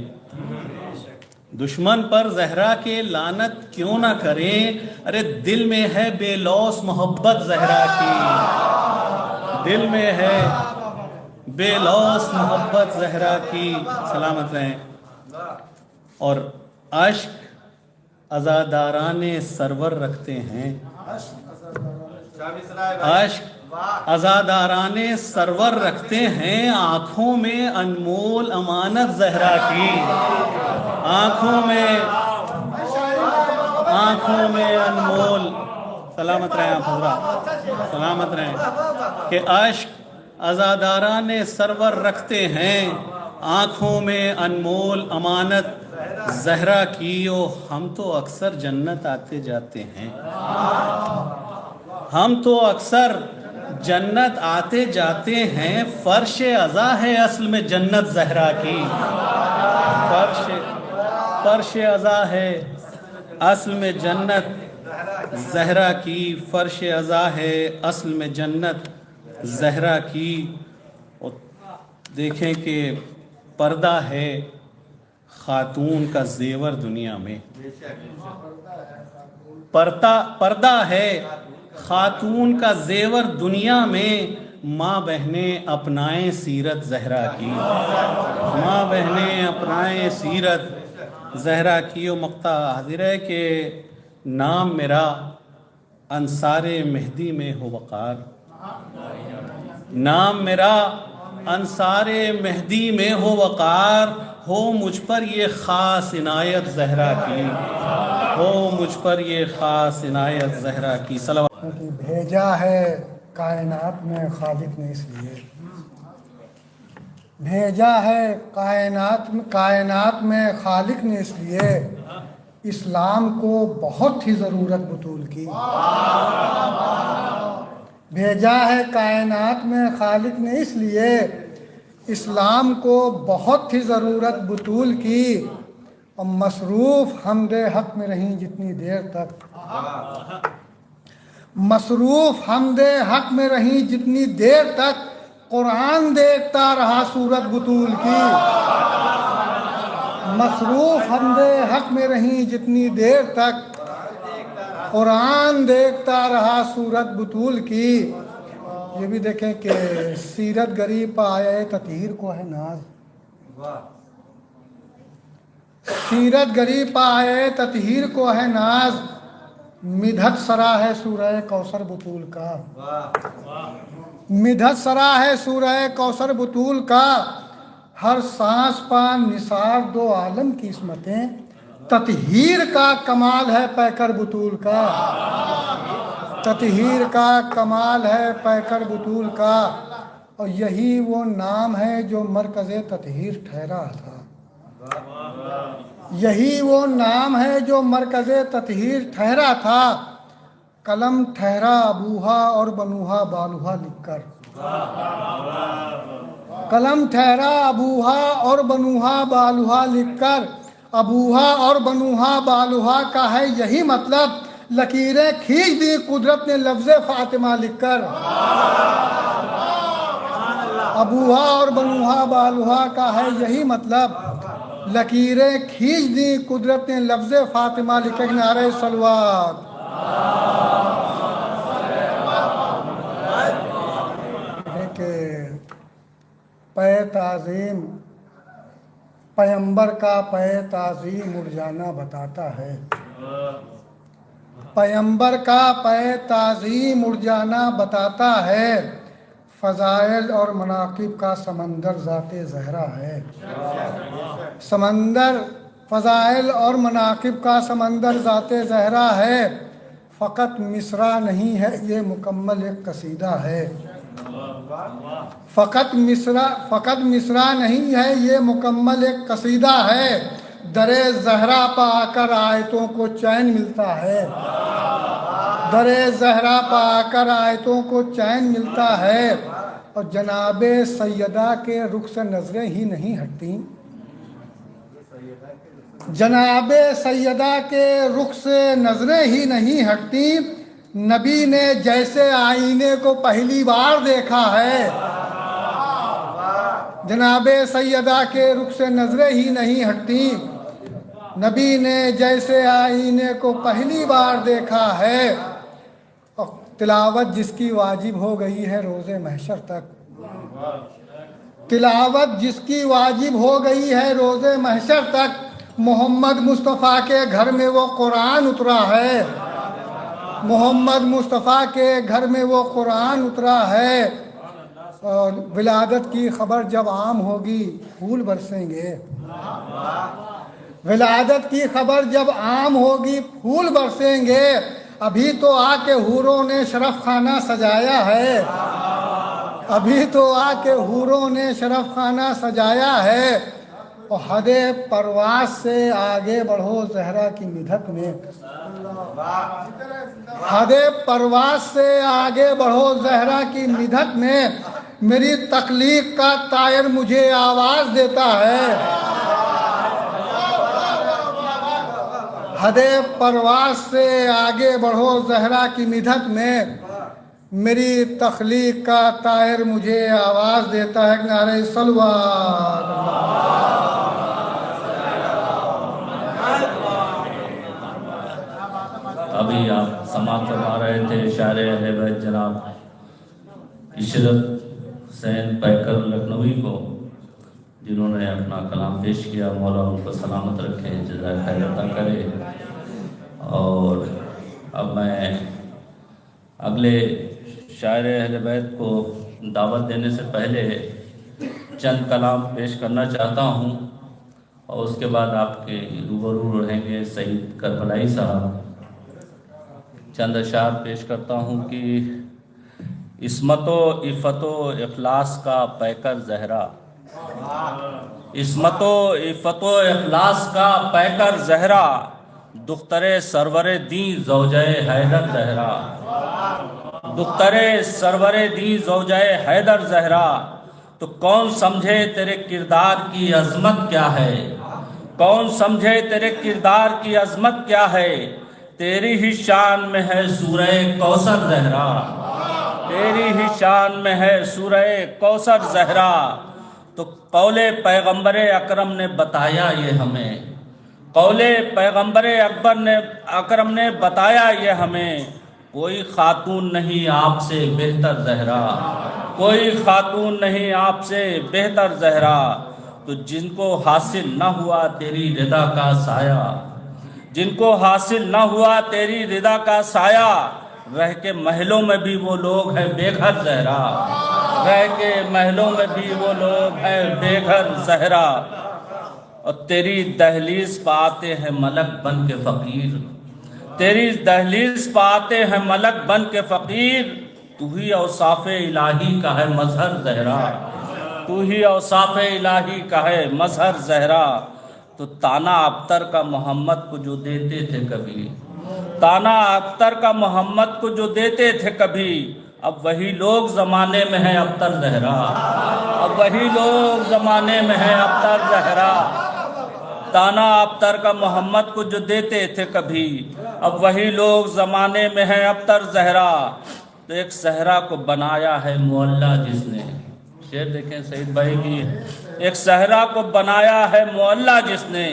دشمن پر زہرا کے لعنت کیوں نہ کریں، ارے دل میں ہے بے لوث محبت زہرا کی، دل میں ہے بے لوث محبت زہرا کی، سلامت رہیں۔ اور عشق عزاداران سرور رکھتے ہیں، عشق عزاداران سرور رکھتے ہیں، آنکھوں میں انمول امانت زہرا کی، آنکھوں میں انمول، سلامت رہیں آپ حضرات، سلامت رہیں، کہ عشق عزاداران سرور رکھتے ہیں، آنکھوں میں انمول امانت زہرا کی۔ اور ہم تو اکثر جنت آتے جاتے ہیں، ہم تو اکثر جنت آتے جاتے ہیں، فرش عزا ہے اصل میں جنت زہرا کی، فرش عزا ہے اصل میں جنت زہرا کی، فرش عزا ہے اصل میں جنت زہرا کی۔ اور دیکھیں کہ پردہ ہے خاتون کا زیور دنیا میں، پردہ ہے خاتون کا زیور دنیا میں، ماں بہنیں اپنائیں سیرت زہرا کی، ماں بہنیں اپنائیں سیرت زہرا کی۔ اور مقطع حاضر ہے کہ نام میرا انصار مہدی میں ہو وقار، نام میرا انصار مہدی میں ہو وقار، ہو مجھ پر یہ خاص عنایت زہرا کی، ہو مجھ پر یہ خاص عنایت زہرا کی۔ صلوات بھیجا ہے کائنات میں خالق نے اس لیے، بھیجا ہے کائنات میں خالق نے اس لیے، اسلام کو بہت ہی ضرورت بطول کی، بھیجا ہے کائنات میں خالق نے اس لیے، اسلام کو بہت ہی ضرورت بطول کی، اور مصروف حمد حق میں رہیں جتنی دیر تک، مصروف حمد حق میں رہیں جتنی دیر تک، قرآن دیکھتا رہا صورت بطول کی، مصروف حمد حق میں رہیں جتنی دیر تک، قرآن دیکھتا رہا صورت بطول کی۔ یہ بھی دیکھیں کہ سیرت گری پہ آئے تطہیر کو ہے ناز، سیرت گری پہ آئے تطہیر کو ہے ناز، مدحت سرا ہے سورہ کوثر بطول کا، مدحت سرا ہے سورہ کوثر بطول کا، ہر سانس پان نثار دو عالم کی عصمتیں، تطہیر کا کمال ہے پیکر بطول کا، تطہیر کا کمال ہے پیکر بطول کا، اور یہی وہ نام ہے جو مرکز تطہیر ٹھہرا تھا، یہی وہ نام ہے جو مرکز تطہیر ٹھہرا تھا، قلم ٹھہرا ابوہا اور بنوہا بالوہا لکھ کر، قلم ٹھہرا ابوہا اور بنوہا بالوہا لکھ کر، ابوہا اور بنوہا بالوہا کا ہے یہی مطلب، لکیریں کھینچ دی قدرت نے لفظ فاطمہ لکھ کر، ابوہا اور بنوہا بالوہا کا ہے یہی مطلب، لکیریں کھینچ دی قدرت نے لفظ فاطمہ لکھ کر، نعرہ صلوات۔ کہ پے تعظیم پیمبر کا پے تعظیم اڑ جانا بتاتا ہے، پیمبر کا پے تعظیم اڑ جانا بتاتا ہے، فضائل اور مناقب کا سمندر ذات زہرا ہے، سمندر فضائل اور مناقب کا سمندر ذات زہرا ہے، فقط مصرع نہیں ہے یہ مکمل ایک قصیدہ ہے، فقط مصرع نہیں ہے یہ مکمل ایک قصیدہ ہے، در زہرا پا آ کر آیتوں کو چین ملتا ہے، در زہرا پا آ کر آیتوں کو چین ملتا ہے، اور جناب سیدہ کے رخ سے نظریں ہی نہیں ہٹتی، جناب سیدہ کے رخ سے نظریں ہی نہیں ہٹتی، نبی نے جیسے آئینے کو پہلی بار دیکھا ہے، جناب سیدہ کے رخ سے نظریں ہی نہیں ہٹتی، نبی نے جیسے آئینے کو پہلی بار دیکھا ہے، اور تلاوت جس کی واجب ہو گئی ہے روز محشر تک، تلاوت جس کی واجب ہو گئی ہے روز محشر تک، محمد مصطفیٰ کے گھر میں وہ قرآن اترا ہے، محمد مصطفیٰ کے گھر میں وہ قرآن اترا ہے، اور ولادت کی خبر جب عام ہوگی پھول برسیں گے، ولادت کی خبر جب عام ہوگی پھول برسیں گے، ابھی تو آ کے حوروں نے شرف خانہ سجایا ہے، ابھی تو آ کے حوروں نے شرف خانہ سجایا ہے، اور حد پرواز سے آگے بڑھو زہرا کی مدحت میں، حد پرواز سے آگے بڑھو زہرا کی مدحت میں، میری تخلیق کا طائر مجھے آواز دیتا ہے، حد پرواز سے آگے بڑھو زہرا کی مدحت میں، میری تخلیق کا طائر مجھے آواز دیتا ہے، نعرہ صلوات۔ ابھی آپ سماعت فرما رہے تھے شاعر اہل بیت جناب عشرت حسین پیکر لکھنوی کو، جنہوں نے اپنا کلام پیش کیا، مولا ان کو سلامت رکھے، جزائے خیر عطا کرے۔ اور اب میں اگلے شاعر اہل بیت کو دعوت دینے سے پہلے چند کلام پیش کرنا چاہتا ہوں، اور اس کے بعد آپ کے روبرو رہیں گے سعید کربلائی صاحب۔ چند اشعار پیش کرتا ہوں کہ عصمت و عفت و اخلاص کا پیکر زہرا، عصمت و عفت و اخلاص کا پیکر زہرا، دختر سرور دین زوجہ حیدر زہرا، دختر سرور دین زوجہ حیدر زہرا، تو کون سمجھے تیرے کردار کی عظمت کیا ہے، کون سمجھے تیرے کردار کی عظمت کیا ہے، تیری ہی شان میں ہے سورہ کوثر زہرا، تیری ہی شان میں ہے سورہ کوثر زہرا، تو قول پیغمبر اکرم نے بتایا یہ ہمیں، قول پیغمبر اکرم نے بتایا یہ ہمیں، کوئی خاتون نہیں آپ سے بہتر زہرا، کوئی خاتون نہیں آپ سے بہتر زہرا، تو جن کو حاصل نہ ہوا تیری رضا کا سایہ، جن کو حاصل نہ ہوا تیری رضا کا سایہ، رہ کے محلوں میں بھی وہ لوگ ہیں بے گھر زہرا، رہ کے محلوں میں بھی وہ لوگ ہیں بے گھر زہرا، اور تیری دہلیز پہ آتے ہیں ملک بن کے فقیر، تیری دہلیز پہ آتے ہیں ملک بن کے فقیر، تو ہی اوصاف الہی کا ہے مظہر زہرا، تو ہی اوصاف الہی کا ہے مظہر زہرا۔ تو تانا ابتر کا محمد کو جو دیتے تھے کبھی، تانا ابتر کا محمد کو جو دیتے تھے کبھی، اب وہی لوگ زمانے میں ہیں ابتر زہرا، اب وہی لوگ زمانے میں ہیں ابتر زہرا۔ تانا ابتر کا محمد کو جو دیتے تھے کبھی، اب وہی لوگ زمانے میں ہیں ابتر زہرا۔ تو ایک صحرا کو بنایا ہے معلیٰ جس نے، شعر دیکھیں سعید بھائی کی، ایک صحرا کو بنایا ہے معلیٰ جس نے،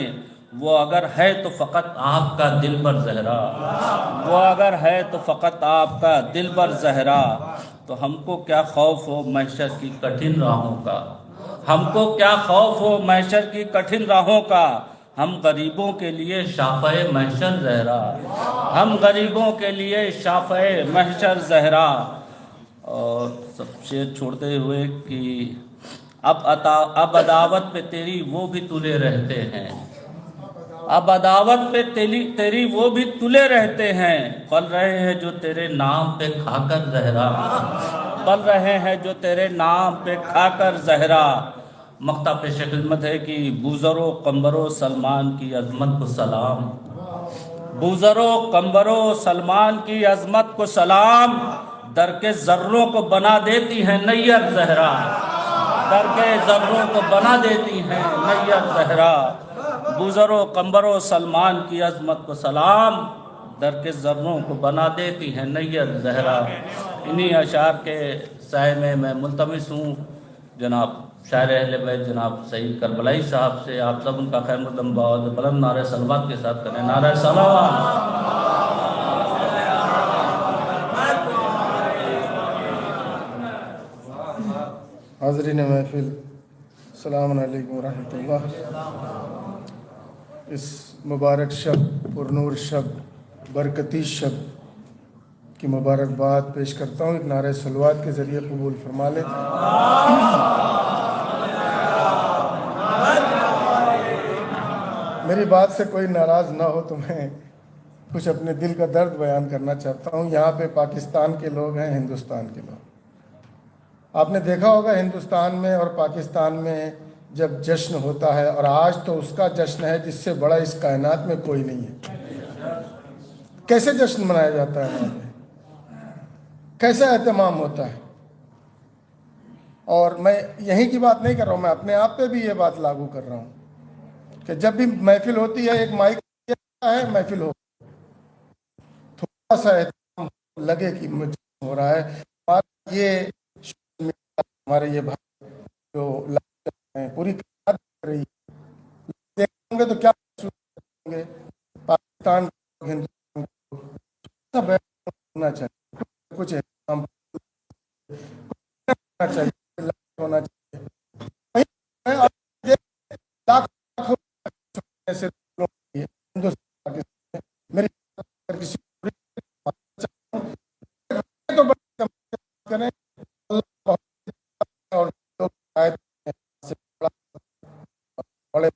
وہ اگر ہے تو فقط آپ کا دل بر زہرا، وہ اگر ہے تو فقط آپ کا دل بر زہرا۔ تو ہم کو کیا خوف ہو محشر کی کٹھن راہوں کا، ہم کو کیا خوف ہو محشر کی کٹھن راہوں کا، ہم غریبوں کے لیے شافع محشر زہرا، ہم غریبوں کے لیے شافع محشر زہرا۔ اور سب شعر چھوڑتے ہوئے کہ اب عداوت پہ تیری وہ بھی تلے رہتے ہیں، اب عداوت پہ تیری وہ بھی تلے رہتے ہیں، پل رہے ہیں جو تیرے نام پہ کھا کر زہرا، پل رہے ہیں جو تیرے نام پہ کھا کر زہرا۔ مقطع پیش خدمت ہے کہ بوذر و قمبر و سلمان کی عظمت کو سلام، بوذر و قمبر و سلمان کی عظمت کو سلام، در کے ذروں کو بنا دیتی ہیں نیر زہرا، در کے ذروں کو بنا دیتی ہیں نیر زہرا۔ بوذر و قمبر و سلمان کی عظمت کو سلام، در کے ذروں کو بنا دیتی ہیں نیر زہرا۔ انہی اشعار کے سائے میں میں ملتمس ہوں جناب شاعر اہل بیت جناب سعید کربلائی صاحب سے، آپ سب ان کا خیر مقدم بہت بلند نعرہ صلوات کے ساتھ کریں، نعرہ صلوات۔ حاضرین محفل السلام علیکم ورحمۃ اللہ۔ اس مبارک شب، پرنور شب، برکتی شب کی مبارکباد پیش کرتا ہوں، ایک نعرہ صلوات کے ذریعے قبول فرما لیں۔ میری بات سے کوئی ناراض نہ ہو تو میں کچھ اپنے دل کا درد بیان کرنا چاہتا ہوں۔ یہاں پہ پاکستان کے لوگ ہیں، ہندوستان کے لوگ۔ آپ نے دیکھا ہوگا ہندوستان میں اور پاکستان میں جب جشن ہوتا ہے، اور آج تو اس کا جشن ہے جس سے بڑا اس کائنات میں کوئی نہیں ہے۔ کیسے جشن منایا جاتا ہے وہاں پہ، کیسا اہتمام ہوتا ہے۔ اور میں یہیں کی بات نہیں کر رہا ہوں، میں اپنے آپ پہ بھی یہ بات لاگو کر رہا ہوں کہ جب بھی محفل ہوتی ہے، ایک مائک ہے، محفل ہو، تھوڑا سا اہتمام لگے کہ جشن ہو رہا ہے۔ ہمارے یہ بھائی جو پوری کر رہی ہے، ہوں گے تو کیا ہوں گے، پاکستان ہندوستان سب ہونا چاہیے، کچھ اہتمام ہونا چاہیے، ہونا چاہیے۔ میری کسی کریں اور بڑے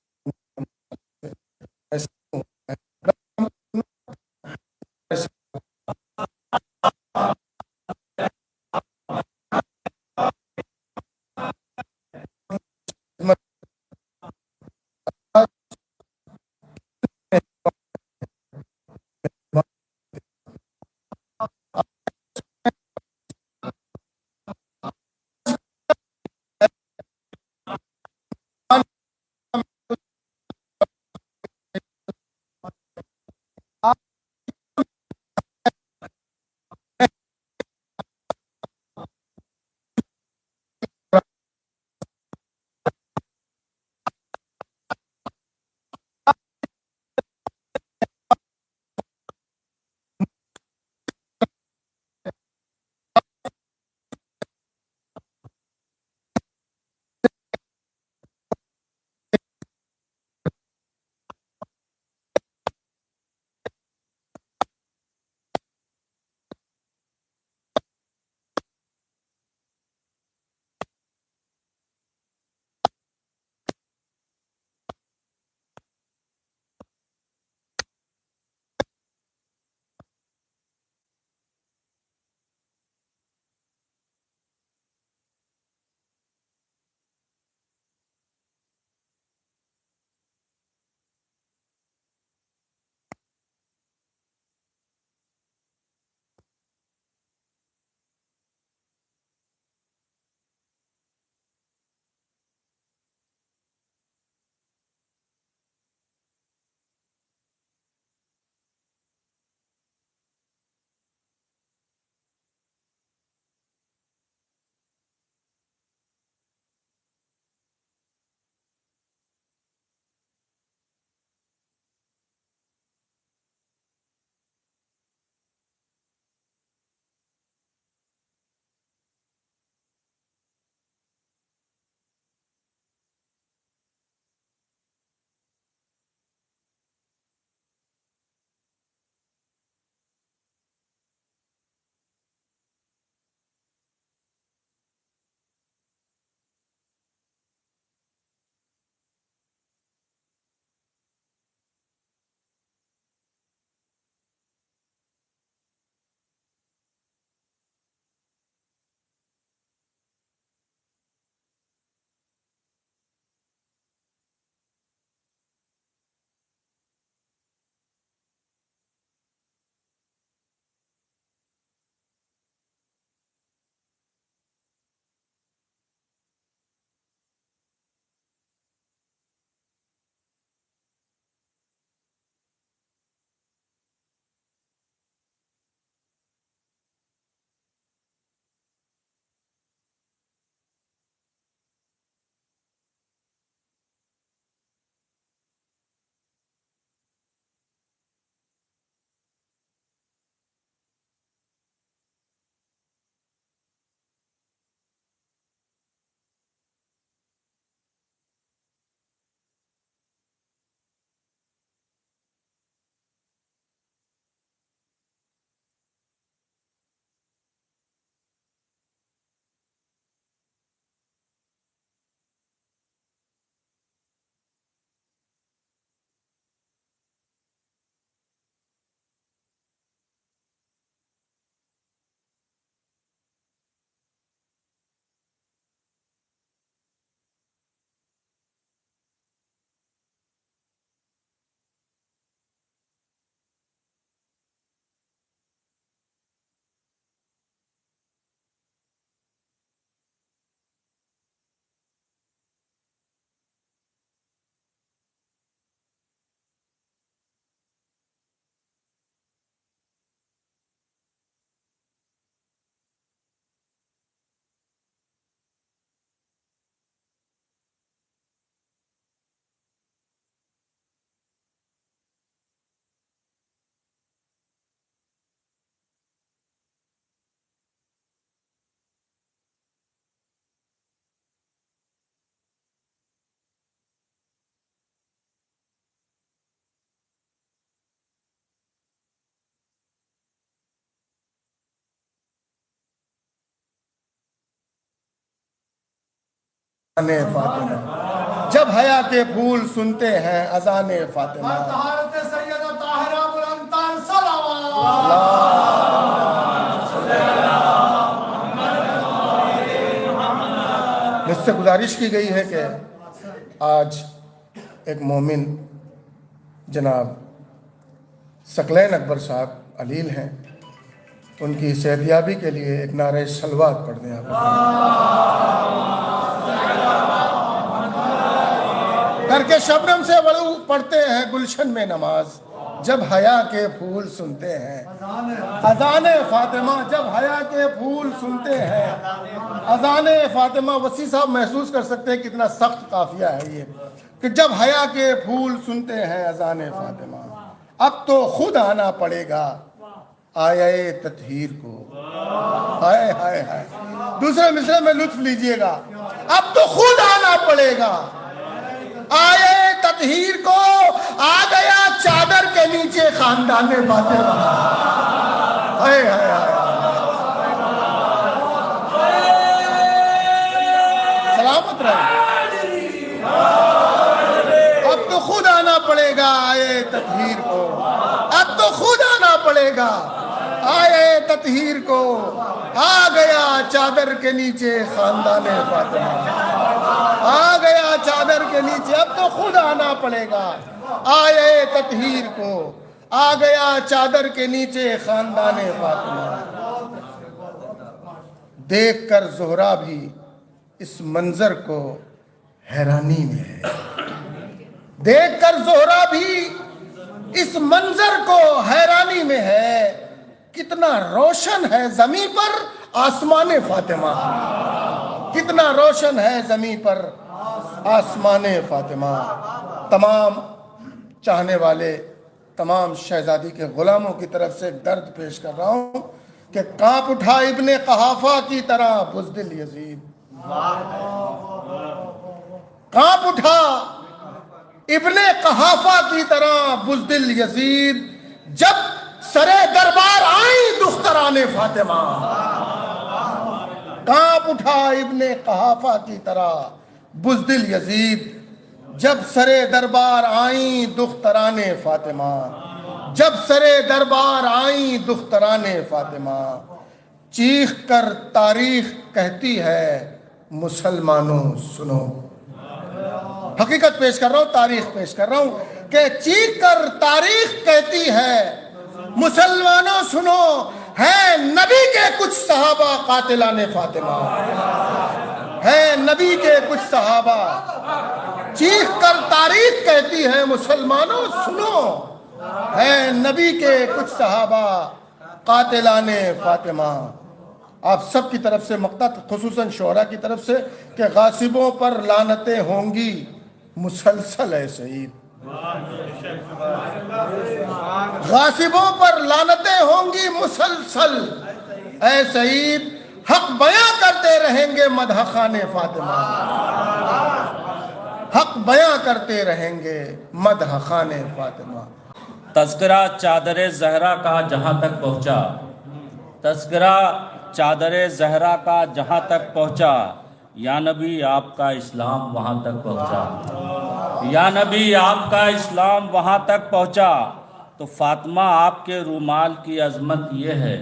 اذان فاطمہ جب حیا کے پھول سنتے ہیں اذان فاطمہ مجھ سے گزارش کی گئی ہے کہ آج ایک مومن جناب ثقلین اکبر صاحب علیل ہیں، ان کی صحتیابی کے لیے ایک نعرہ صلوات پڑھ دیں آپ کر کے شبنم سے وضو پڑھتے ہیں گلشن میں نماز جب حیا کے پھول سنتے ہیں اذان فاطمہ جب حیا کے پھول سنتے ہیں اذان فاطمہ۔ وسیع صاحب محسوس کر سکتے ہیں کتنا سخت قافیہ ہے یہ کہ جب حیا کے پھول سنتے ہیں اذان فاطمہ، اب تو خود آنا پڑے گا آیے تطہیر کو۔ ہائے ہائے ہائے، دوسرے مصرعے میں لطف لیجئے گا، اب تو خود آنا پڑے گا آیے تطہیر کو، آ گیا چادر کے نیچے خاندان فاطمہ۔ ہائے ہائے ہائے، سلامت رہے۔ اب تو خود آنا پڑے گا آیے تطہیر کو، اب تو خود آنا پڑے گا آیے تطہیر کو، آ گیا چادر کے نیچے خاندان فاطمہ، آ گیا چادر کے نیچے، اب تو خود آنا پڑے گا آیے تطہیر کو، آ گیا چادر کے نیچے خاندان فاطمہ۔ دیکھ کر زہرا بھی اس منظر کو حیرانی میں ہے، دیکھ کر زہرا بھی اس منظر کو حیرانی میں ہے، کتنا روشن ہے زمین پر آسمان فاطمہ، کتنا روشن ہے زمین پر آسمان فاطمہ۔ تمام چاہنے والے تمام شہزادی کے غلاموں کی طرف سے درد پیش کر رہا ہوں کہ کانپ اٹھا ابن قحافہ کی طرح بزدل یزید، کانپ اٹھا ابن قحافہ کی طرح بزدل یزید جب سرے دربار آئیں دختران فاطمہ، کانپ اٹھا ابن قحافہ کی طرح بزدل یزید جب سرے دربار آئیں دختران فاطمہ، جب سرے دربار آئیں دختران فاطمہ، چیخ کر تاریخ کہتی ہے مسلمانوں سنو۔ حقیقت پیش کر رہا ہوں، تاریخ پیش کر رہا ہوں کہ چیخ کر تاریخ کہتی ہے مسلمانوں سنو، ہے نبی کے کچھ صحابہ قاتلان فاطمہ، ہے نبی کے کچھ صحابہ، چیخ کر تاریخ کہتی ہے مسلمانوں سنو، ہے نبی کے کچھ صحابہ قاتلان فاطمہ۔ آپ سب کی طرف سے مقطع، خصوصاً شعراء کی طرف سے، کہ غاصبوں پر لعنتیں ہوں گی مسلسل اے سعید، غاصبوں پر لعنتیں ہوں گی مسلسل اے سعید، حق بیاں کرتے رہیں گے مدح خان فاطمہ، حق بیاں کرتے رہیں گے مدح خان فاطمہ۔ تذکرہ چادر زہرا کا جہاں تک پہنچا، تذکرہ چادر زہرا کا جہاں تک پہنچا، یا نبی آپ کا اسلام وہاں تک پہنچا، یا نبی آپ کا اسلام وہاں تک پہنچا۔ تو فاطمہ آپ کے رومال کی عظمت یہ ہے،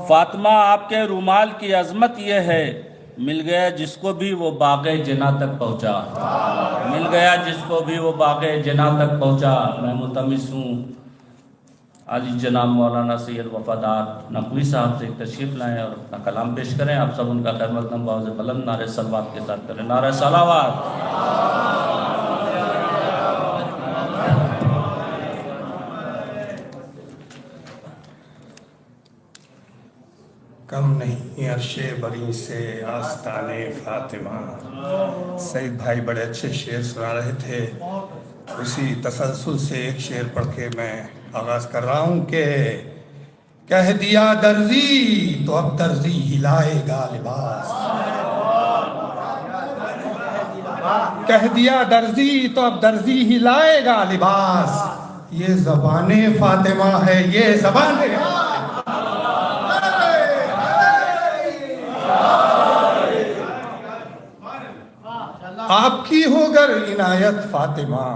فاطمہ آپ کے رومال کی عظمت یہ ہے، مل گیا جس کو بھی وہ باغ جنا تک پہنچا، مل گیا جس کو بھی وہ باغ جنا تک پہنچا۔ میں ملتمس ہوں عالی جناب مولانا سید وفادار نقوی صاحب سے تشریف لائیں اور اپنا کلام پیش کریں۔ آپ سب ان کا خیر مقدم باوز بلند نعرہ صلوات کے ساتھ کریں، نعرہ صلوات۔ کم نہیں عرش بری سے آستان فاطمہ۔ سعید بھائی بڑے اچھے شعر سنا رہے تھے، اسی تسلسل سے ایک شعر پڑھ کے میں آغاز کر رہا ہوں کہ کہہ دیا درزی تو اب درزی ہلائے گا لباس، کہہ دیا درزی تو اب درزی ہلائے گا لباس، یہ زبان فاطمہ ہے، یہ زبان آپ کی ہو گر عنایت فاطمہ،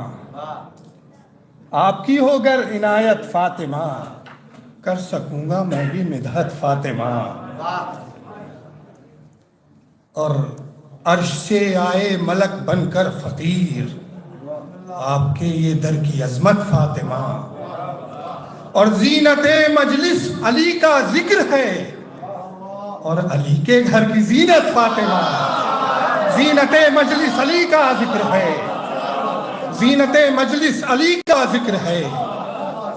آپ کی ہو گر عنایت فاطمہ، کر سکوں گا میں بھی مدحت فاطمہ۔ اور عرش سے آئے ملک بن کر فقیر، آپ کے یہ در کی عظمت فاطمہ۔ اور زینت مجلس علی کا ذکر ہے، اور علی کے گھر کی زینت فاطمہ۔ زینت مجلس علی کا ذکر ہے، زینت مجلس علی کا ذکر ہے،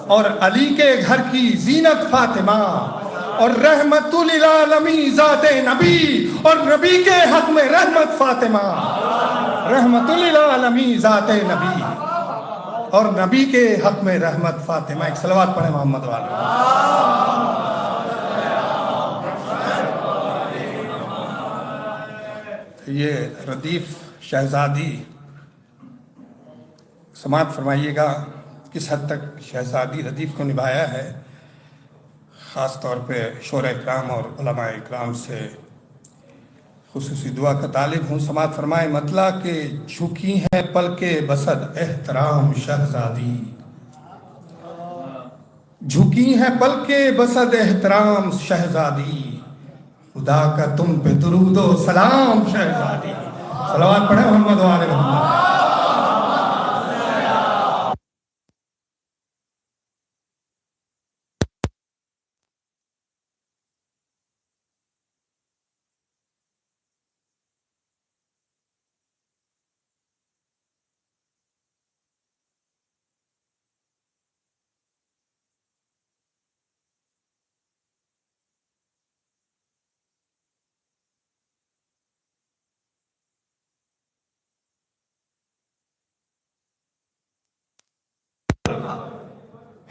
اور علی کے گھر کی زینت فاطمہ۔ اور رحمت للعالمین ذات نبی، اور نبی کے حق میں رحمت فاطمہ۔ رحمت للعالمین ذات نبی، اور نبی کے حق میں رحمت فاطمہ۔ ایک صلوات پڑھیں محمد والے۔ یہ ردیف شہزادی سماعت فرمائیے گا کس حد تک شہزادی ردیف کو نبھایا ہے۔ خاص طور پہ شورا اکرام اور علماء اکرام سے خصوصی دعا کا طالب ہوں۔ سماعت فرمائے مطلع کہ جھکی ہیں پلکے بسد احترام شہزادی، جھکی ہیں پلکے بسد احترام شہزادی، خدا کا تم پہ درود و سلام شہزادی۔ صلوات پڑھیں محمد و آل محمد۔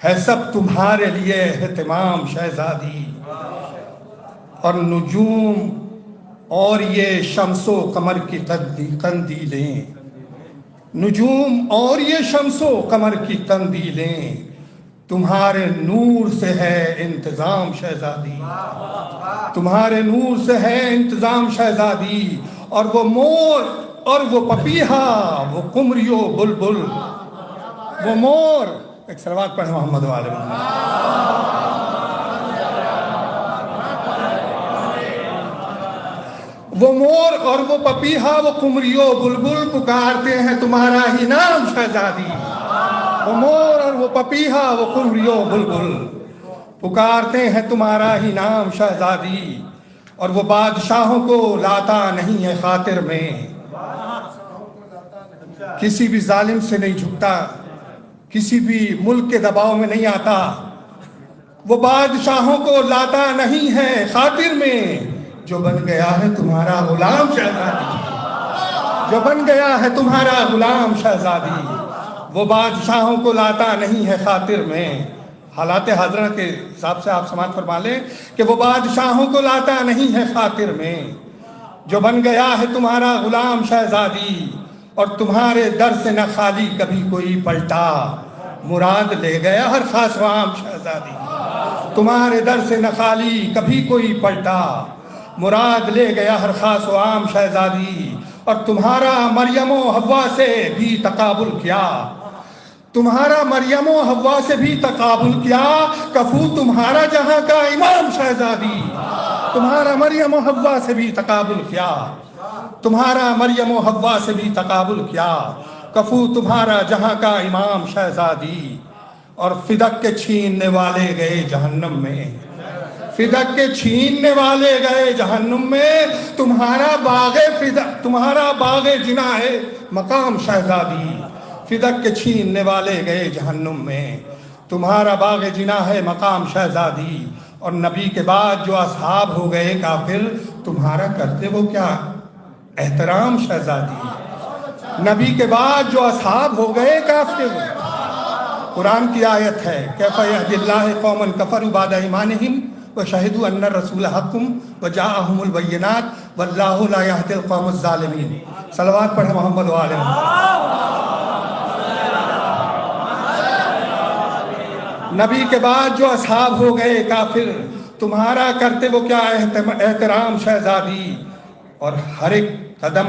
ہے سب تمہارے لیے اہتمام شہزادی، اور نجوم اور یہ شمس و قمر کی قندیلیں، نجوم اور یہ شمس و قمر کی قندیلیں، تمہارے نور سے ہے انتظام شہزادی، تمہارے نور سے ہے انتظام شہزادی۔ اور وہ مور اور وہ پپیہا، وہ قمریو بلبل، وہ مور، ایک صلوات پڑھیں محمد و آل محمد۔ وہ مور اور وہ پپیہا، وہ قمریو بلبل، پکارتے ہیں تمہارا ہی نام شہزادی۔ وہ مور اور وہ پپیہا، وہ قمریو بلبل، پکارتے ہیں تمہارا ہی نام شہزادی۔ اور وہ بادشاہوں کو لاتا نہیں ہے خاطر میں، کسی بھی ظالم سے نہیں جھکتا، کسی بھی ملک کے دباؤ میں نہیں آتا۔ وہ بادشاہوں کو لاتا نہیں ہے خاطر میں، جو بن گیا ہے تمہارا غلام شہزادی، جو بن گیا ہے تمہارا غلام شہزادی۔ وہ بادشاہوں کو لاتا نہیں ہے خاطر میں۔ حالات حاضرہ کے حساب سے آپ سماعت فرما لیں کہ وہ بادشاہوں کو لاتا نہیں ہے خاطر میں، جو بن گیا ہے تمہارا غلام شہزادی۔ اور تمہارے در سے نہ خالی کبھی کوئی پلٹا، مراد لے گیا ہر خاص و عام شہزادی۔ تمہارے در سے نہ خالی کبھی کوئی پلٹا، مراد لے گیا ہر خاص و عام شہزادی۔ اور تمہارا مریم و حوا سے بھی تقابل کیا، تمہارا مریم و حوا سے بھی تقابل کیا، کفو تمہارا جہاں کا امام شہزادی۔ تمہارا مریم و حوا سے بھی تقابل کیا، تمہارا مریم و حوا سے بھی تقابل کیا، کفو تمہارا جہاں کا امام شہزادی۔ اور فدق کے چھیننے والے گئے جہنم میں، فدق کے چھیننے والے گئے جہنم میں، تمہارا باغ فدق، تمہارا باغ جنا ہے مقام شہزادی۔ فدق کے چھیننے والے گئے جہنم میں، تمہارا باغ جنا ہے مقام شہزادی۔ اور نبی کے بعد جو اصحاب ہو گئے کافر، تمہارا کرتے وہ کیا احترام شہزادی۔ نبی کے بعد جو اصحاب ہو گئے کافر، قرآن کی آیت ہے کیف یہدی اللہ قوما کفروا بعد ایمانہم وشہدوا ان الرسول حق وجاءہم البینات واللہ لا یہدی القوم الظالمین۔ صلوات پڑھیں محمد و آل محمد۔ نبی کے بعد جو اصحاب ہو گئے کافر، تمہارا کرتے وہ کیا احترام شہزادی۔ اور ہر ایک قدم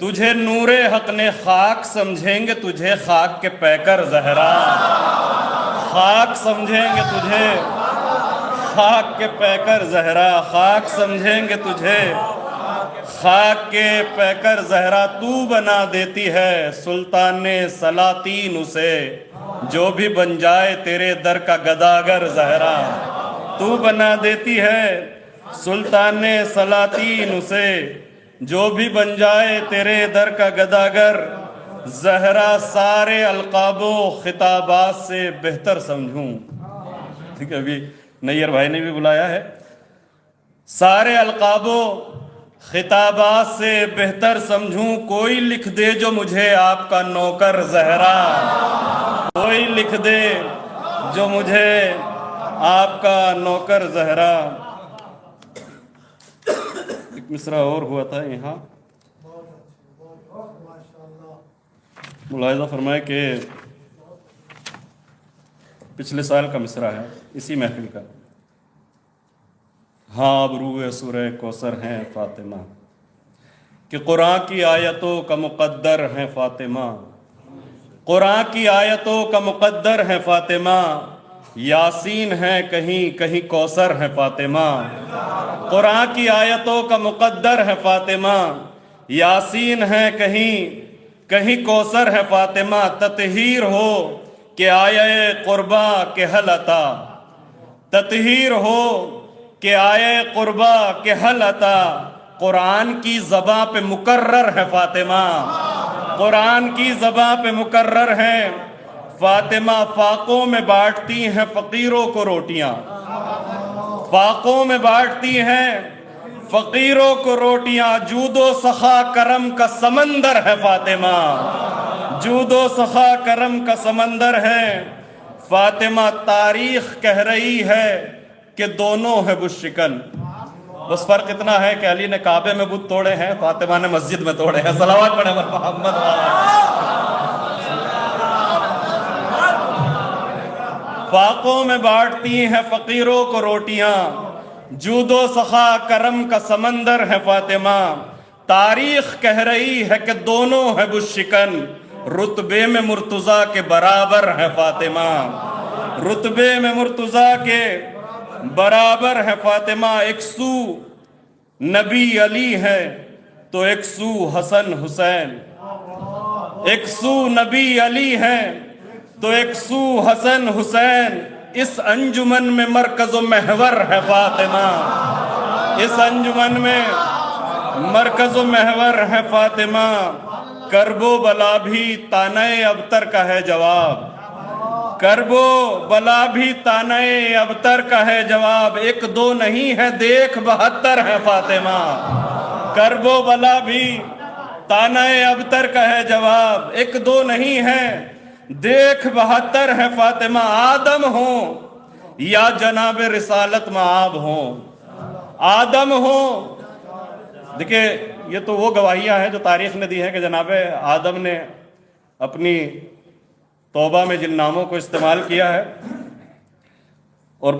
تجھے نور حق نے خاک سمجھیں گے تجھے خاک کے پیکر زہرا، خاک سمجھیں گے تجھے خاک کے پیکر زہرا، خاک سمجھیں گے تجھے خاک کے پیکر زہرا، تو بنا دیتی ہے سلطان سلاطین اسے جو بھی بن جائے تیرے در کا گداگر زہرا، تو بنا دیتی ہے سلطان سلاطین اسے جو بھی بن جائے تیرے در کا گداگر زہرا، سارے القاب و خطابات سے بہتر سمجھوں. ٹھیک ہے، ابھی نیر بھائی نے بھی بلایا ہے. سارے القاب و خطابات سے بہتر سمجھوں، کوئی لکھ دے جو مجھے آپ کا نوکر زہرا، کوئی لکھ دے جو مجھے آپ کا نوکر زہرا. ایک مصرع اور ہوا تھا یہاں، ملاحظہ فرمائے کہ پچھلے سال کا مصرع ہے اسی محفل کا. ہاں ابروئے سورہ کوثر ہیں فاطمہ، کہ قرآن کی آیتوں کا مقدر ہیں فاطمہ، قرآن کی آیتوں کا مقدر ہیں فاطمہ، یاسین ہیں کہیں کہیں کوثر ہیں فاطمہ، قرآن کی آیتوں کا مقدر ہے فاطمہ، یاسین ہیں کہیں کہیں کوثر ہے فاطمہ. تطہیر ہو کہ آیے قربا کے حل عطا، تطہیر ہو کہ آیے قربا کے حل عطا، قرآن کی زباں پہ مقرر ہے فاطمہ، قرآن کی زباں پہ مقرر ہے فاطمہ. فاقوں میں بانٹتی ہیں فقیروں کو روٹیاں، فاقوں میں بانٹتی ہیں فقیروں کو روٹیاں، جود و سخا کرم کا سمندر ہے فاطمہ، جود و سخا کرم کا سمندر ہے فاطمہ. تاریخ کہہ رہی ہے کہ دونوں ہے بت شکن، بس فرق اتنا ہے کہ علی نے کعبے میں بت توڑے ہیں، فاطمہ نے مسجد میں توڑے ہیں. صلوات پڑھیں محمد. فاقوں میں بانٹتی ہیں فقیروں کو روٹیاں، جود و سخا کرم کا سمندر ہے فاطمہ. تاریخ کہہ رہی ہے کہ دونوں ہے بت شکن، رتبے میں مرتضیٰ کے برابر ہے فاطمہ، رتبے میں مرتضیٰ کے برابر ہے فاطمہ. ایک سو نبی علی ہے تو ایک سو حسن حسین، ایک سو نبی علی ہے تو ایک سو حسن حسین. اس انجمن میں مرکز و محور ہے فاطمہ، اس انجمن میں مرکز و محور ہے فاطمہ. کرب و بلا بھی تانۂ ابتر کا ہے جواب، کرب و بلا بھی تانۂ ابتر کا ہے جواب. ایک دو نہیں ہے دیکھ 72 ہے فاطمہ، کرب و بلا بھی تانۂ ابتر کا ہے جواب. ایک دو نہیں ہے دیکھ 72 ہے فاطمہ. آدم ہوں یا جناب رسالت مآب ہوں، آدم ہوں. دیکھیں یہ تو وہ گواہیاں ہیں جو تاریخ نے دی ہے کہ جناب آدم نے اپنی توبہ میں جن ناموں کو استعمال کیا ہے، اور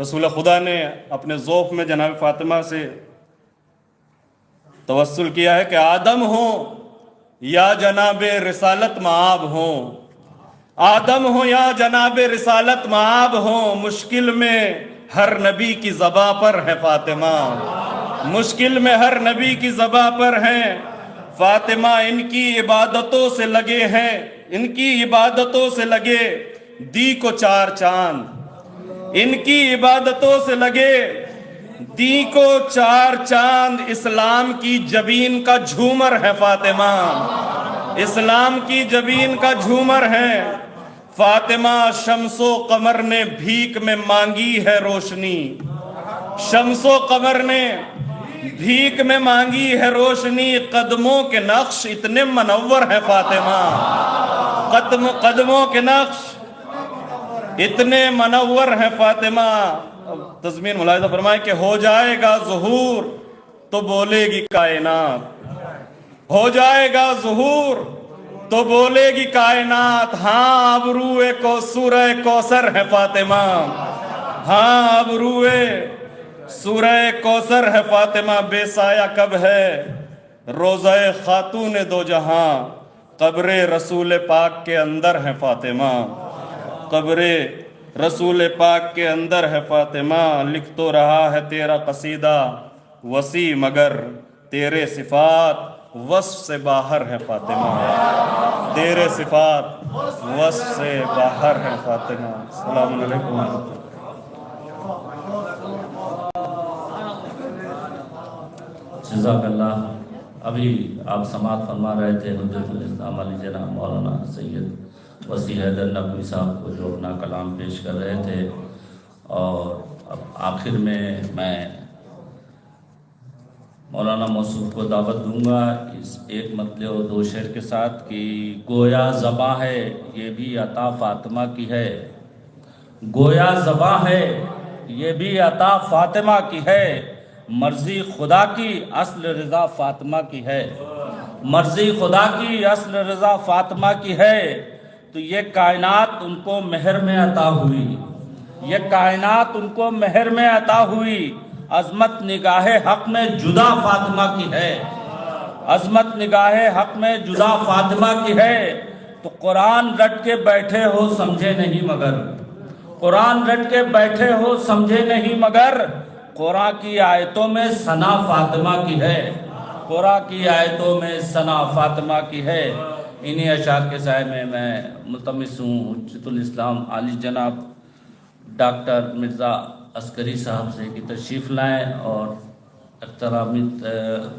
رسول خدا نے اپنے ذوف میں جناب فاطمہ سے توسل کیا ہے کہ آدم ہوں یا جناب رسالت مآب ہوں، آدم ہو یا جناب رسالت مآب ہوں. مشکل میں ہر نبی کی زباں پر ہے فاطمہ، مشکل میں ہر نبی کی زباں پر ہیں فاطمہ. ان کی عبادتوں سے لگے ہیں، ان کی عبادتوں سے لگے دی کو 4 چاند، ان کی عبادتوں سے لگے دی کو 4 چاند. اسلام کی جبین کا جھومر ہے فاطمہ، اسلام کی جبین کا جھومر ہے فاطمہ. شمس و قمر نے بھیک میں مانگی ہے روشنی، شمس و قمر نے بھیک میں مانگی ہے روشنی. قدموں کے نقش اتنے منور ہے فاطمہ، قدموں کے نقش اتنے منور ہے فاطمہ. تضمین ملاحظہ فرمائے کہ ہو جائے گا ظہور تو بولے گی کائنات، ہو جائے گا ظہور تو بولے گی کائنات. ہاں ابروئے کو سورہ کوثر ہے فاطمہ، ہاں ابروئے سورہ کوثر ہے فاطمہ. بے سایہ کب ہے روضہ خاتون دو جہاں قبر رسول پاک کے اندر ہے فاطمہ، قبر رسول پاک کے اندر ہے فاطمہ، لکھ تو رہا ہے تیرا قصیدہ وسیع مگر تیرے صفات وصف سے باہر ہے فاطمہ، تیرے صفات وصف سے باہر ہے فاطمہ۔ السلام علیکم ورحمۃ اللہ۔ جزاک اللہ۔ ابھی آپ سماعت فرما رہے تھے حجت الاسلام علی جناب مولانا سید وسیع حیدر نقوی صاحب کو جو اپنا کلام پیش کر رہے تھے، اور اب آخر میں مولانا موصوف کو دعوت دوں گا اس ایک مطلع و دو شعر کے ساتھ کہ گویا زباں ہے یہ بھی عطا فاطمہ کی ہے، گویا زباں ہے یہ بھی عطا فاطمہ کی ہے، مرضی خدا کی اصل رضا فاطمہ کی ہے، مرضی خدا کی اصل رضا فاطمہ کی ہے، تو یہ کائنات ان کو مہر میں عطا ہوئی، یہ کائنات ان کو مہر میں عطا ہوئی، عظمت نگاہ حق میں جدا فاطمہ کی ہے، عظمت نگاہ حق میں جدا فاطمہ کی ہے، تو قرآن رٹ کے بیٹھے ہو سمجھے نہیں مگر، قرآن رٹ کے بیٹھے ہو سمجھے نہیں مگر، قرآن کی آیتوں میں ثنا فاطمہ کی ہے، قرآن کی آیتوں میں ثنا فاطمہ کی ہے۔ انہی اشعار کے سائے میں ملتمس ہوں حجت الاسلام علی جناب ڈاکٹر مرزا عسکری صاحب سے کہ تشریف لائیں اور احترامی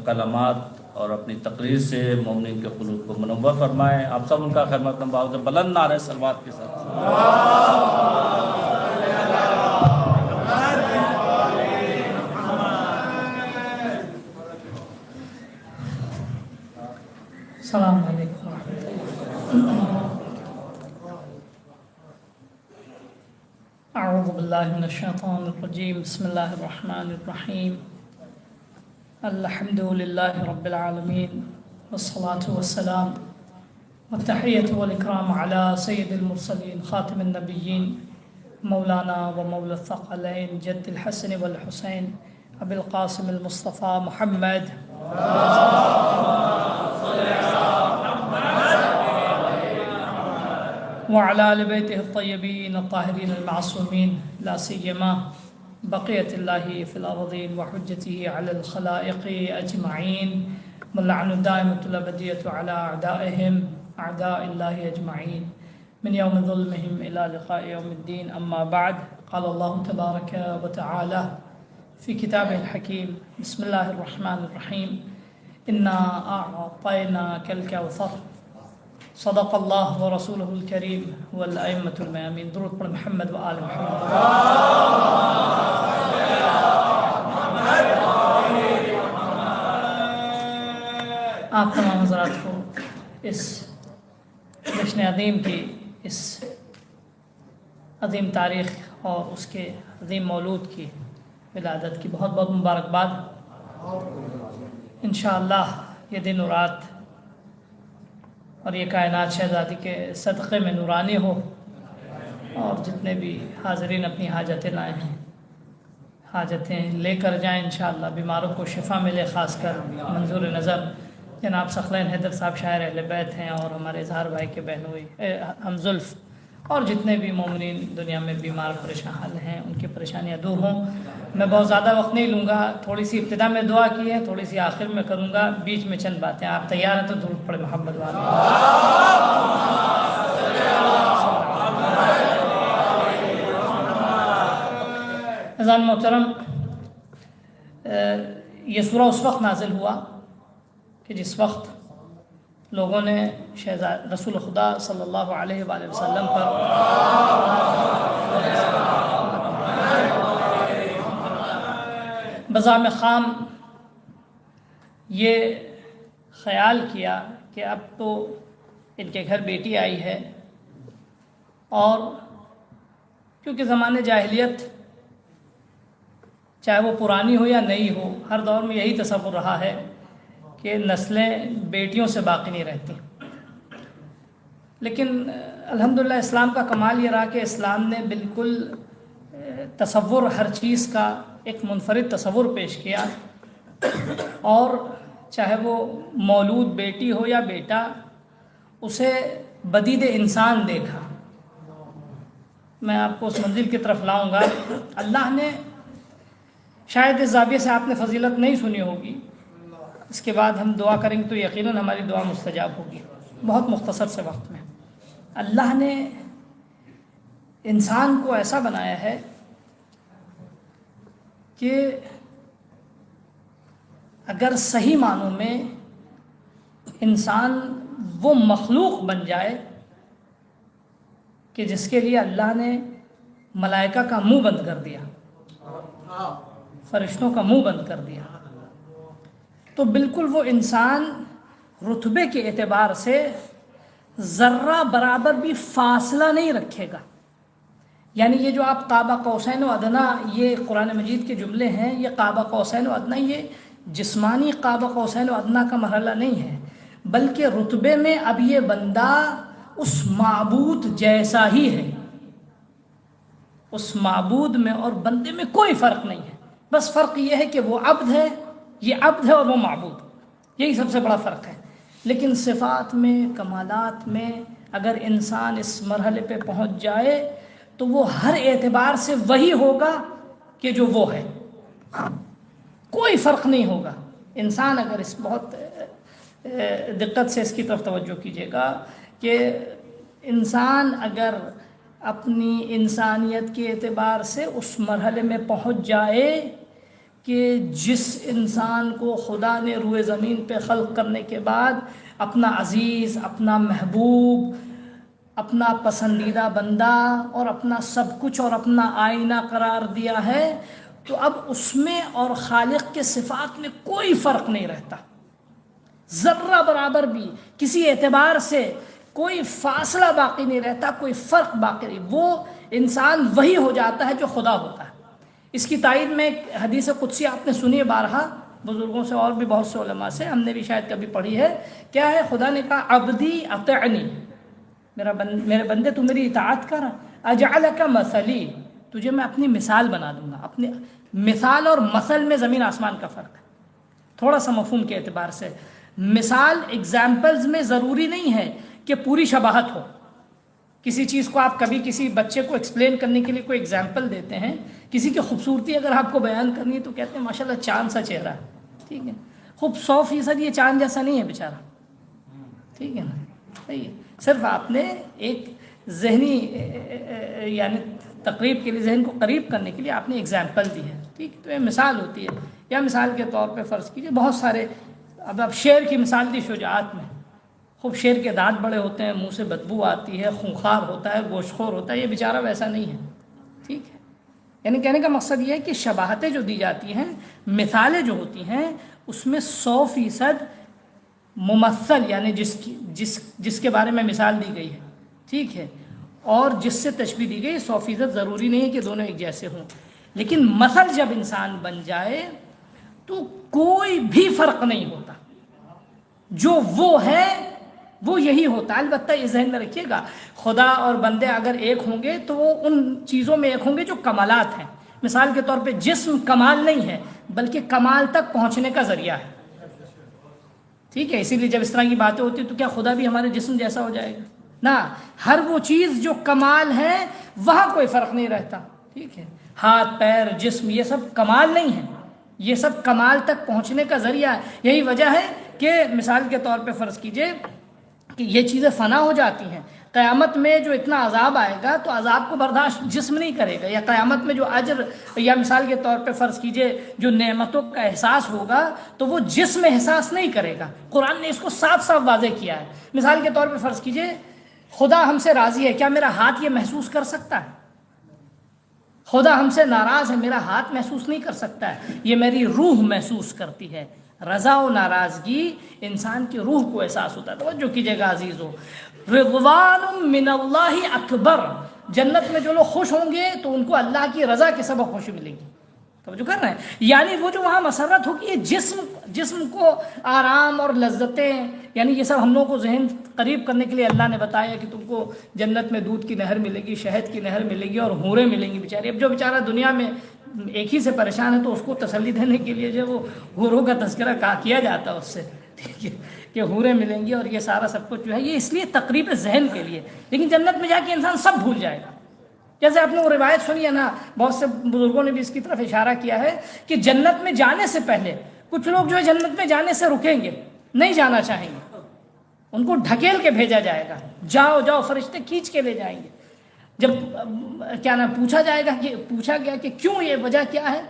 کلمات اور اپنی تقریر سے مومنین کے قلوب کو منور فرمائیں۔ آپ سب ان کا خیر مقدم باوجود بلند نعرہ صلوات کے ساتھ السلام علیکم ورحمۃ اللہ۔ اعوذ باللہ من الشیطان الرجیم، بسم اللہ الرحمن الرحیم، الحمد للہ رب العالمین، والصلاة والسلام والتحیۃ والاکرام علی سید المرسلین خاتم النبیین مولانا و مولا الثقلین جد الحسن والحسین ابی القاسم المصطفیٰ محمد وعلى آل بيته الطيبين الطاهرين المعصومين، لا سيما بقية الله في الأرضين وحجته على الخلائق أجمعين، واللعن الدائمة الأبدية على أعدائهم أعداء الله أجمعين من يوم ظلمهم إلى لقاء يوم الدين. أما بعد، قال الله تبارك وتعالى في كتابه الحكيم، بسم الله الرحمن الرحيم، إنا أعطيناك الكوثر، صدق اللہ و رسولہ الکریم والائمۃ المیامین۔ درود پر محمد و آل محمد۔ آپ تمام حضرات کو اس جشن عظیم کی، اس عظیم تاریخ اور اس کے عظیم مولود کی ولادت کی بہت بہت مبارکباد۔ انشاءاللہ یہ دن و رات اور یہ کائنات شہزادی کے صدقے میں نورانی ہو، اور جتنے بھی حاضرین اپنی حاجتیں لائے ہیں حاجتیں لے کر جائیں، انشاءاللہ بیماروں کو شفا ملے۔ خاص کر منظور نظر جناب ثقلین حیدر صاحب شاعر اہل بیت ہیں، اور ہمارے اظہار بھائی کے بہنوئی ہمزلف، اور جتنے بھی مومنین دنیا میں بیمار پریشان حال ہیں ان کی پریشانیاں دور ہوں۔ میں بہت زیادہ وقت نہیں لوں گا، تھوڑی سی ابتدا میں دعا کی ہے، تھوڑی سی آخر میں کروں گا، بیچ میں چند باتیں۔ آپ تیار ہیں تو درود پڑھیں محمد والے۔ اذان محترم، یہ سورہ اس وقت نازل ہوا کہ جس وقت لوگوں نے رسول خدا صلی اللہ علیہ وآلہ وسلم پر بزعم خام یہ خیال کیا کہ اب تو ان کے گھر بیٹی آئی ہے، اور کیونکہ زمانے جاہلیت چاہے وہ پرانی ہو یا نئی ہو، ہر دور میں یہی تصور رہا ہے کہ نسلیں بیٹیوں سے باقی نہیں رہتی، لیکن الحمدللہ اسلام کا کمال یہ رہا کہ اسلام نے بالکل تصور ہر چیز کا ایک منفرد تصور پیش کیا، اور چاہے وہ مولود بیٹی ہو یا بیٹا، اسے بدید انسان دیکھا. میں آپ کو اس منزل کی طرف لاؤں گا. اللہ نے شاید اس زاویے سے آپ نے فضیلت نہیں سنی ہوگی، اس کے بعد ہم دعا کریں گے تو یقیناً ہماری دعا مستجاب ہوگی. بہت مختصر سے وقت میں اللہ نے انسان کو ایسا بنایا ہے کہ اگر صحیح معنوں میں انسان وہ مخلوق بن جائے کہ جس کے لیے اللہ نے ملائکہ کا منہ بند کر دیا، فرشتوں کا منہ بند کر دیا، تو بالکل وہ انسان رتبے کے اعتبار سے ذرہ برابر بھی فاصلہ نہیں رکھے گا. یعنی یہ جو آپ قاب قوسین و ادنیٰ، یہ قرآن مجید کے جملے ہیں، یہ قاب قوسین و ادنیٰ یہ جسمانی قاب قوسین و ادنیٰ کا مرحلہ نہیں ہے، بلکہ رتبے میں اب یہ بندہ اس معبود جیسا ہی ہے. اس معبود میں اور بندے میں کوئی فرق نہیں ہے، بس فرق یہ ہے کہ وہ عبد ہے، یہ عبد ہے، اور وہ معبود. یہی سب سے بڑا فرق ہے. لیکن صفات میں، کمالات میں اگر انسان اس مرحلے پہ پہنچ جائے تو وہ ہر اعتبار سے وہی ہوگا کہ جو وہ ہے، کوئی فرق نہیں ہوگا. انسان اگر اس بہت دقت سے اس کی طرف توجہ کیجیے گا کہ انسان اگر اپنی انسانیت کے اعتبار سے اس مرحلے میں پہنچ جائے کہ جس انسان کو خدا نے روئے زمین پہ خلق کرنے کے بعد اپنا عزیز، اپنا محبوب، اپنا پسندیدہ بندہ اور اپنا سب کچھ اور اپنا آئینہ قرار دیا ہے، تو اب اس میں اور خالق کے صفات میں کوئی فرق نہیں رہتا، ذرہ برابر بھی کسی اعتبار سے کوئی فاصلہ باقی نہیں رہتا، کوئی فرق باقی نہیں. وہ انسان وہی ہو جاتا ہے جو خدا ہوتا ہے. اس کی تائید میں ایک حدیث قدسی آپ نے سنی ہے بارہا بزرگوں سے اور بھی بہت سے علماء سے، ہم نے بھی شاید کبھی پڑھی ہے. کیا ہے؟ خدا نے کہا عبدی اطعنی، میرے بندے تو میری اطاعت کر، اجعلک مثلی، تجھے میں اپنی مثال بنا دوں گا. اپنی مثال اور مثل میں زمین آسمان کا فرق ہے تھوڑا سا مفہوم کے اعتبار سے. مثال ایگزامپلز میں ضروری نہیں ہے کہ پوری شباہت ہو. کسی چیز کو آپ کبھی کسی بچے کو ایکسپلین کرنے کے لیے کوئی ایگزامپل دیتے ہیں، کسی کی خوبصورتی اگر آپ کو بیان کرنی ہے تو کہتے ہیں ماشاءاللہ چاند سا چہرہ ہے، ٹھیک ہے. خوب 100% یہ چاند جیسا نہیں ہے بیچارہ، ٹھیک ہے نا، صحیح ہے. صرف آپ نے ایک ذہنی یعنی تقریب کے لیے، ذہن کو قریب کرنے کے لیے آپ نے ایگزامپل دی ہے، ٹھیک. تو یہ مثال ہوتی ہے. یا مثال کے طور پہ فرض کیجیے بہت سارے، اب شیر کی مثال دی شجاعت میں، خوب شیر کے دانت بڑے ہوتے ہیں، منہ سے بدبو آتی ہے، خونخوار ہوتا ہے، گوشت خور ہوتا ہے. یہ بیچارہ ویسا نہیں ہے، ٹھیک ہے. یعنی کہنے کا مقصد یہ ہے کہ شباہتیں جو دی جاتی ہیں، مثالیں جو ہوتی ہیں، اس میں 100% ممثل یعنی جس کے بارے میں مثال دی گئی ہے، ٹھیک ہے، اور جس سے تشبیہ دی گئی 100% ضروری نہیں ہے کہ دونوں ایک جیسے ہوں. لیکن مثل جب انسان بن جائے تو کوئی بھی فرق نہیں ہوتا، جو وہ ہے وہ یہی ہوتا ہے. البتہ یہ ذہن میں رکھیے گا، خدا اور بندے اگر ایک ہوں گے تو وہ ان چیزوں میں ایک ہوں گے جو کمالات ہیں. مثال کے طور پہ جسم کمال نہیں ہے بلکہ کمال تک پہنچنے کا ذریعہ ہے، ٹھیک ہے. اسی لیے جب اس طرح کی باتیں ہوتی ہیں تو کیا خدا بھی ہمارے جسم جیسا ہو جائے گا؟ نہ، ہر وہ چیز جو کمال ہے وہاں کوئی فرق نہیں رہتا، ٹھیک ہے. ہاتھ، پیر، جسم، یہ سب کمال نہیں ہے، یہ سب کمال تک پہنچنے کا ذریعہ ہے. یہی وجہ ہے کہ مثال کے طور پہ فرض کیجئے کہ یہ چیزیں فنا ہو جاتی ہیں. قیامت میں جو اتنا عذاب آئے گا تو عذاب کو برداشت جسم نہیں کرے گا. یا قیامت میں جو اجر، یا مثال کے طور پہ فرض کیجئے جو نعمتوں کا احساس ہوگا تو وہ جسم احساس نہیں کرے گا. قرآن نے اس کو صاف صاف واضح کیا ہے. مثال کے طور پہ فرض کیجئے خدا ہم سے راضی ہے، کیا میرا ہاتھ یہ محسوس کر سکتا ہے؟ خدا ہم سے ناراض ہے، میرا ہاتھ محسوس نہیں کر سکتا ہے، یہ میری روح محسوس کرتی ہے. رضا و ناراضگی انسان کی روح کو احساس ہوتا ہے. توجہ کیجیے گا عزیزو، رضوان من اللہ اکبر، جنت میں جو لوگ خوش ہوں گے تو ان کو اللہ کی رضا کے سبب خوشی ملے گی. توجہ کر رہے ہیں؟ یعنی وہ جو وہاں مسرت ہوگی، یہ جسم کو آرام اور لذتیں، یعنی یہ سب ہم لوگوں کو ذہن قریب کرنے کے لیے اللہ نے بتایا کہ تم کو جنت میں دودھ کی نہر ملے گی، شہد کی نہر ملے گی اور حوریں ملیں گی. بیچاری اب جو بیچارہ دنیا میں ایک ہی سے پریشان ہے تو اس کو تسلی دینے کے لیے جو وہ حوروں کا تذکرہ کیا جاتا ہے اس سے، ٹھیک ہے، کہ حوریں ملیں گی اور یہ سارا سب کچھ جو ہے یہ اس لیے تقریب ذہن کے لیے، لیکن جنت میں جا کے انسان سب بھول جائے گا۔ جیسے آپ نے وہ روایت سنی ہے نا، بہت سے بزرگوں نے بھی اس کی طرف اشارہ کیا ہے کہ جنت میں جانے سے پہلے کچھ لوگ جو ہے جنت میں جانے سے رکیں گے، نہیں جانا چاہیں گے، ان کو ڈھکیل کے بھیجا جائے گا، جاؤ جاؤ، فرشتے کھینچ کے لے جائیں گے۔ جب کیا نام پوچھا گیا کہ کیوں، یہ وجہ کیا ہے،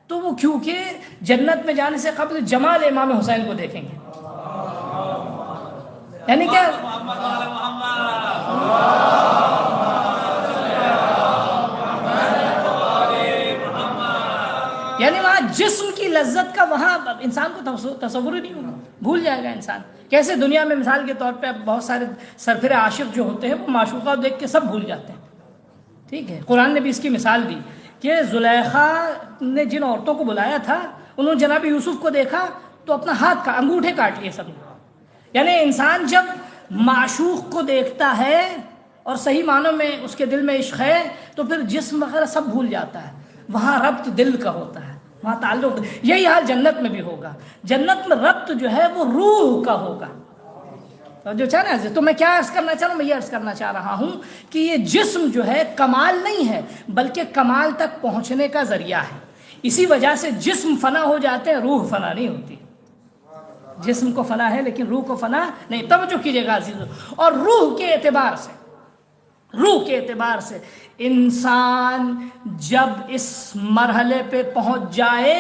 تو وہ کیونکہ جنت میں جانے سے قبل جمال امام حسین کو دیکھیں گے، یعنی کیا، یعنی وہاں جسم کی لذت کا وہاں انسان کو تصور ہی نہیں ہوگا، بھول جائے گا انسان۔ کیسے دنیا میں مثال کے طور پہ اب بہت سارے سرفر عاشق جو ہوتے ہیں وہ معشوقہ دیکھ کے سب بھول جاتے ہیں، ٹھیک ہے۔ قرآن نے بھی اس کی مثال دی کہ زلیخا نے جن عورتوں کو بلایا تھا انہوں نے جناب یوسف کو دیکھا تو اپنا ہاتھ کا انگوٹھے کاٹ لیے سب نے۔ یعنی انسان جب معشوق کو دیکھتا ہے اور صحیح معنوں میں اس کے دل میں عشق ہے تو پھر جسم وغیرہ سب بھول جاتا ہے، وہاں ربط دل کا ہوتا ہے، وہاں تعلق۔ یہی حال جنت میں بھی ہوگا، جنت میں ربط جو ہے وہ روح کا ہوگا۔ جو چاہ رہے ہیں، تو میں کیا عرض کرنا چاہ رہا ہوں، میں یہ عرض کرنا چاہ رہا ہوں کہ یہ جسم جو ہے کمال نہیں ہے بلکہ کمال تک پہنچنے کا ذریعہ ہے۔ اسی وجہ سے جسم فنا ہو جاتے ہیں، روح فنا نہیں ہوتی۔ جسم کو فنا ہے لیکن روح کو فنا نہیں۔ توجہ کیجیے گا عزیزو، اور روح کے اعتبار سے انسان جب اس مرحلے پہ پہنچ جائے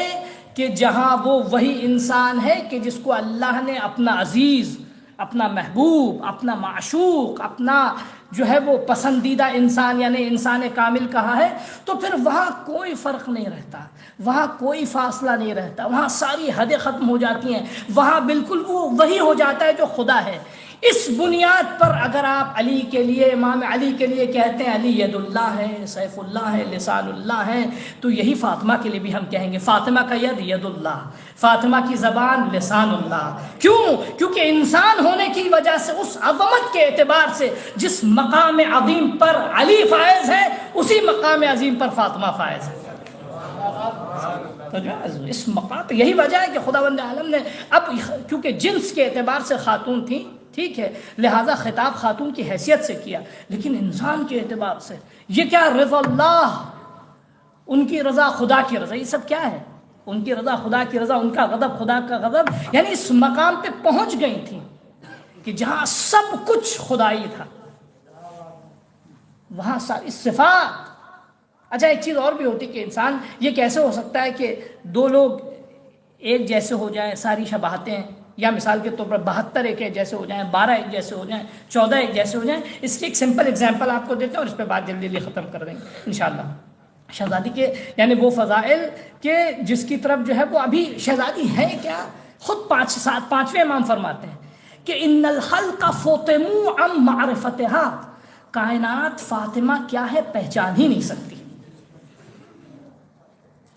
کہ جہاں وہ وہی انسان ہے کہ جس کو اللہ نے اپنا عزیز، اپنا محبوب، اپنا معشوق، اپنا جو ہے وہ پسندیدہ انسان یعنی انسان کامل کہا ہے، تو پھر وہاں کوئی فرق نہیں رہتا، وہاں کوئی فاصلہ نہیں رہتا، وہاں ساری حدیں ختم ہو جاتی ہیں، وہاں بالکل وہ وہی ہو جاتا ہے جو خدا ہے۔ اس بنیاد پر اگر آپ علی کے لیے، امام علی کے لیے کہتے ہیں علی ید اللہ ہے، سیف اللہ ہے، لسان اللہ ہے، تو یہی فاطمہ کے لیے بھی ہم کہیں گے فاطمہ کا ید اللہ، فاطمہ کی زبان لسان اللہ۔ کیوں؟ کیونکہ انسان ہونے کی وجہ سے اس عظمت کے اعتبار سے جس مقام عظیم پر علی فائز ہے اسی مقام عظیم پر فاطمہ فائز ہے۔ تو جو اس مقام پہ یہی وجہ ہے کہ خداوند عالم نے اب کیونکہ جنس کے اعتبار سے خاتون تھیں، ٹھیک ہے، لہذا خطاب خاتون کی حیثیت سے کیا، لیکن انسان کے اعتبار سے یہ کیا، رضا اللہ، ان کی رضا خدا کی رضا، یہ سب کیا ہے، ان کی رضا خدا کی رضا، ان کا غضب خدا کا غضب، یعنی اس مقام پہ پہنچ گئی تھیں کہ جہاں سب کچھ خدائی تھا، وہاں ساری صفات۔ اچھا ایک چیز اور بھی ہوتی کہ انسان یہ کیسے ہو سکتا ہے کہ دو لوگ ایک جیسے ہو جائیں، ساری شباہتیں، یا مثال کے طور پر 72 ایک جیسے ہو جائیں، 12 ایک جیسے ہو جائیں، 14 ایک جیسے ہو جائیں۔ اس کی ایک سمپل اگزامپل آپ کو دیتے ہیں اور اس پہ بات جلدی جلدی ختم کر دیں گے انشاءاللہ۔ شہزادی کے یعنی وہ فضائل کہ جس کی طرف جو ہے وہ ابھی شہزادی ہے کیا، خود 5ویں امام فرماتے ہیں کہ ان الخلق فطموا عن معرفتها، کائنات فاطمہ کیا ہے پہچان ہی نہیں سکتی۔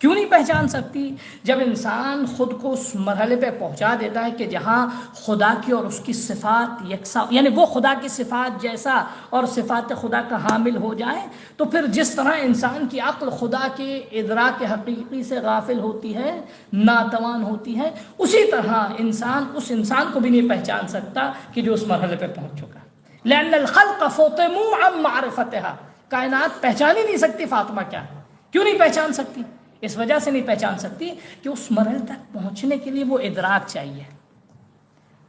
کیوں نہیں پہچان سکتی؟ جب انسان خود کو اس مرحلے پہ پہنچا دیتا ہے کہ جہاں خدا کی اور اس کی صفات یکساں، یعنی وہ خدا کی صفات جیسا اور صفات خدا کا حامل ہو جائے، تو پھر جس طرح انسان کی عقل خدا کے ادراک حقیقی سے غافل ہوتی ہے، ناتوان ہوتی ہے، اسی طرح انسان اس انسان کو بھی نہیں پہچان سکتا کہ جو اس مرحلے پہ پہنچ چکا۔ لأن الخلق فطموا عن معرفتها، کائنات پہچان ہی نہیں سکتی فاطمہ کیا ہے۔ کیوں نہیں پہچان سکتی؟ اس وجہ سے نہیں پہچان سکتی کہ اس مرحلے تک پہنچنے کے لیے وہ ادراک چاہیے۔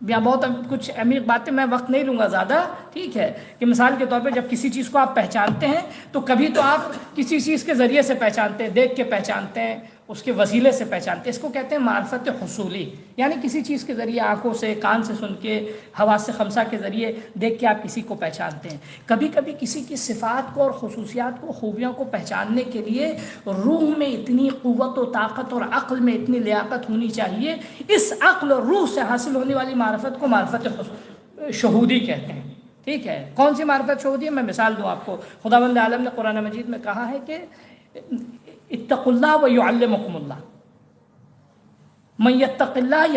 یا بہت کچھ عمیق باتیں، میں وقت نہیں لوں گا زیادہ، ٹھیک ہے، کہ مثال کے طور پہ جب کسی چیز کو آپ پہچانتے ہیں تو کبھی تو آپ کسی چیز کے ذریعے سے پہچانتے ہیں، دیکھ کے پہچانتے ہیں، اس کے وسیلے سے پہچانتے ہیں، اس کو کہتے ہیں معرفت حصولی، یعنی کسی چیز کے ذریعے، آنکھوں سے، کان سے سن کے، حواس خمسہ کے ذریعے دیکھ کے آپ کسی کو پہچانتے ہیں۔ کبھی کبھی کسی کی صفات کو اور خصوصیات کو، خوبیوں کو پہچاننے کے لیے روح میں اتنی قوت و طاقت اور عقل میں اتنی لیاقت ہونی چاہیے، اس عقل اور روح سے حاصل ہونے والی معرفت کو معرفت شہودی کہتے ہیں، ٹھیک ہے۔ کون سی معرفت شہودی ہے؟ میں مثال دوں آپ کو۔ خداوند عالم نے قرآن مجید میں کہا ہے کہ اتقوا اللہ ویعلمکم اللہ، من یتق اللہ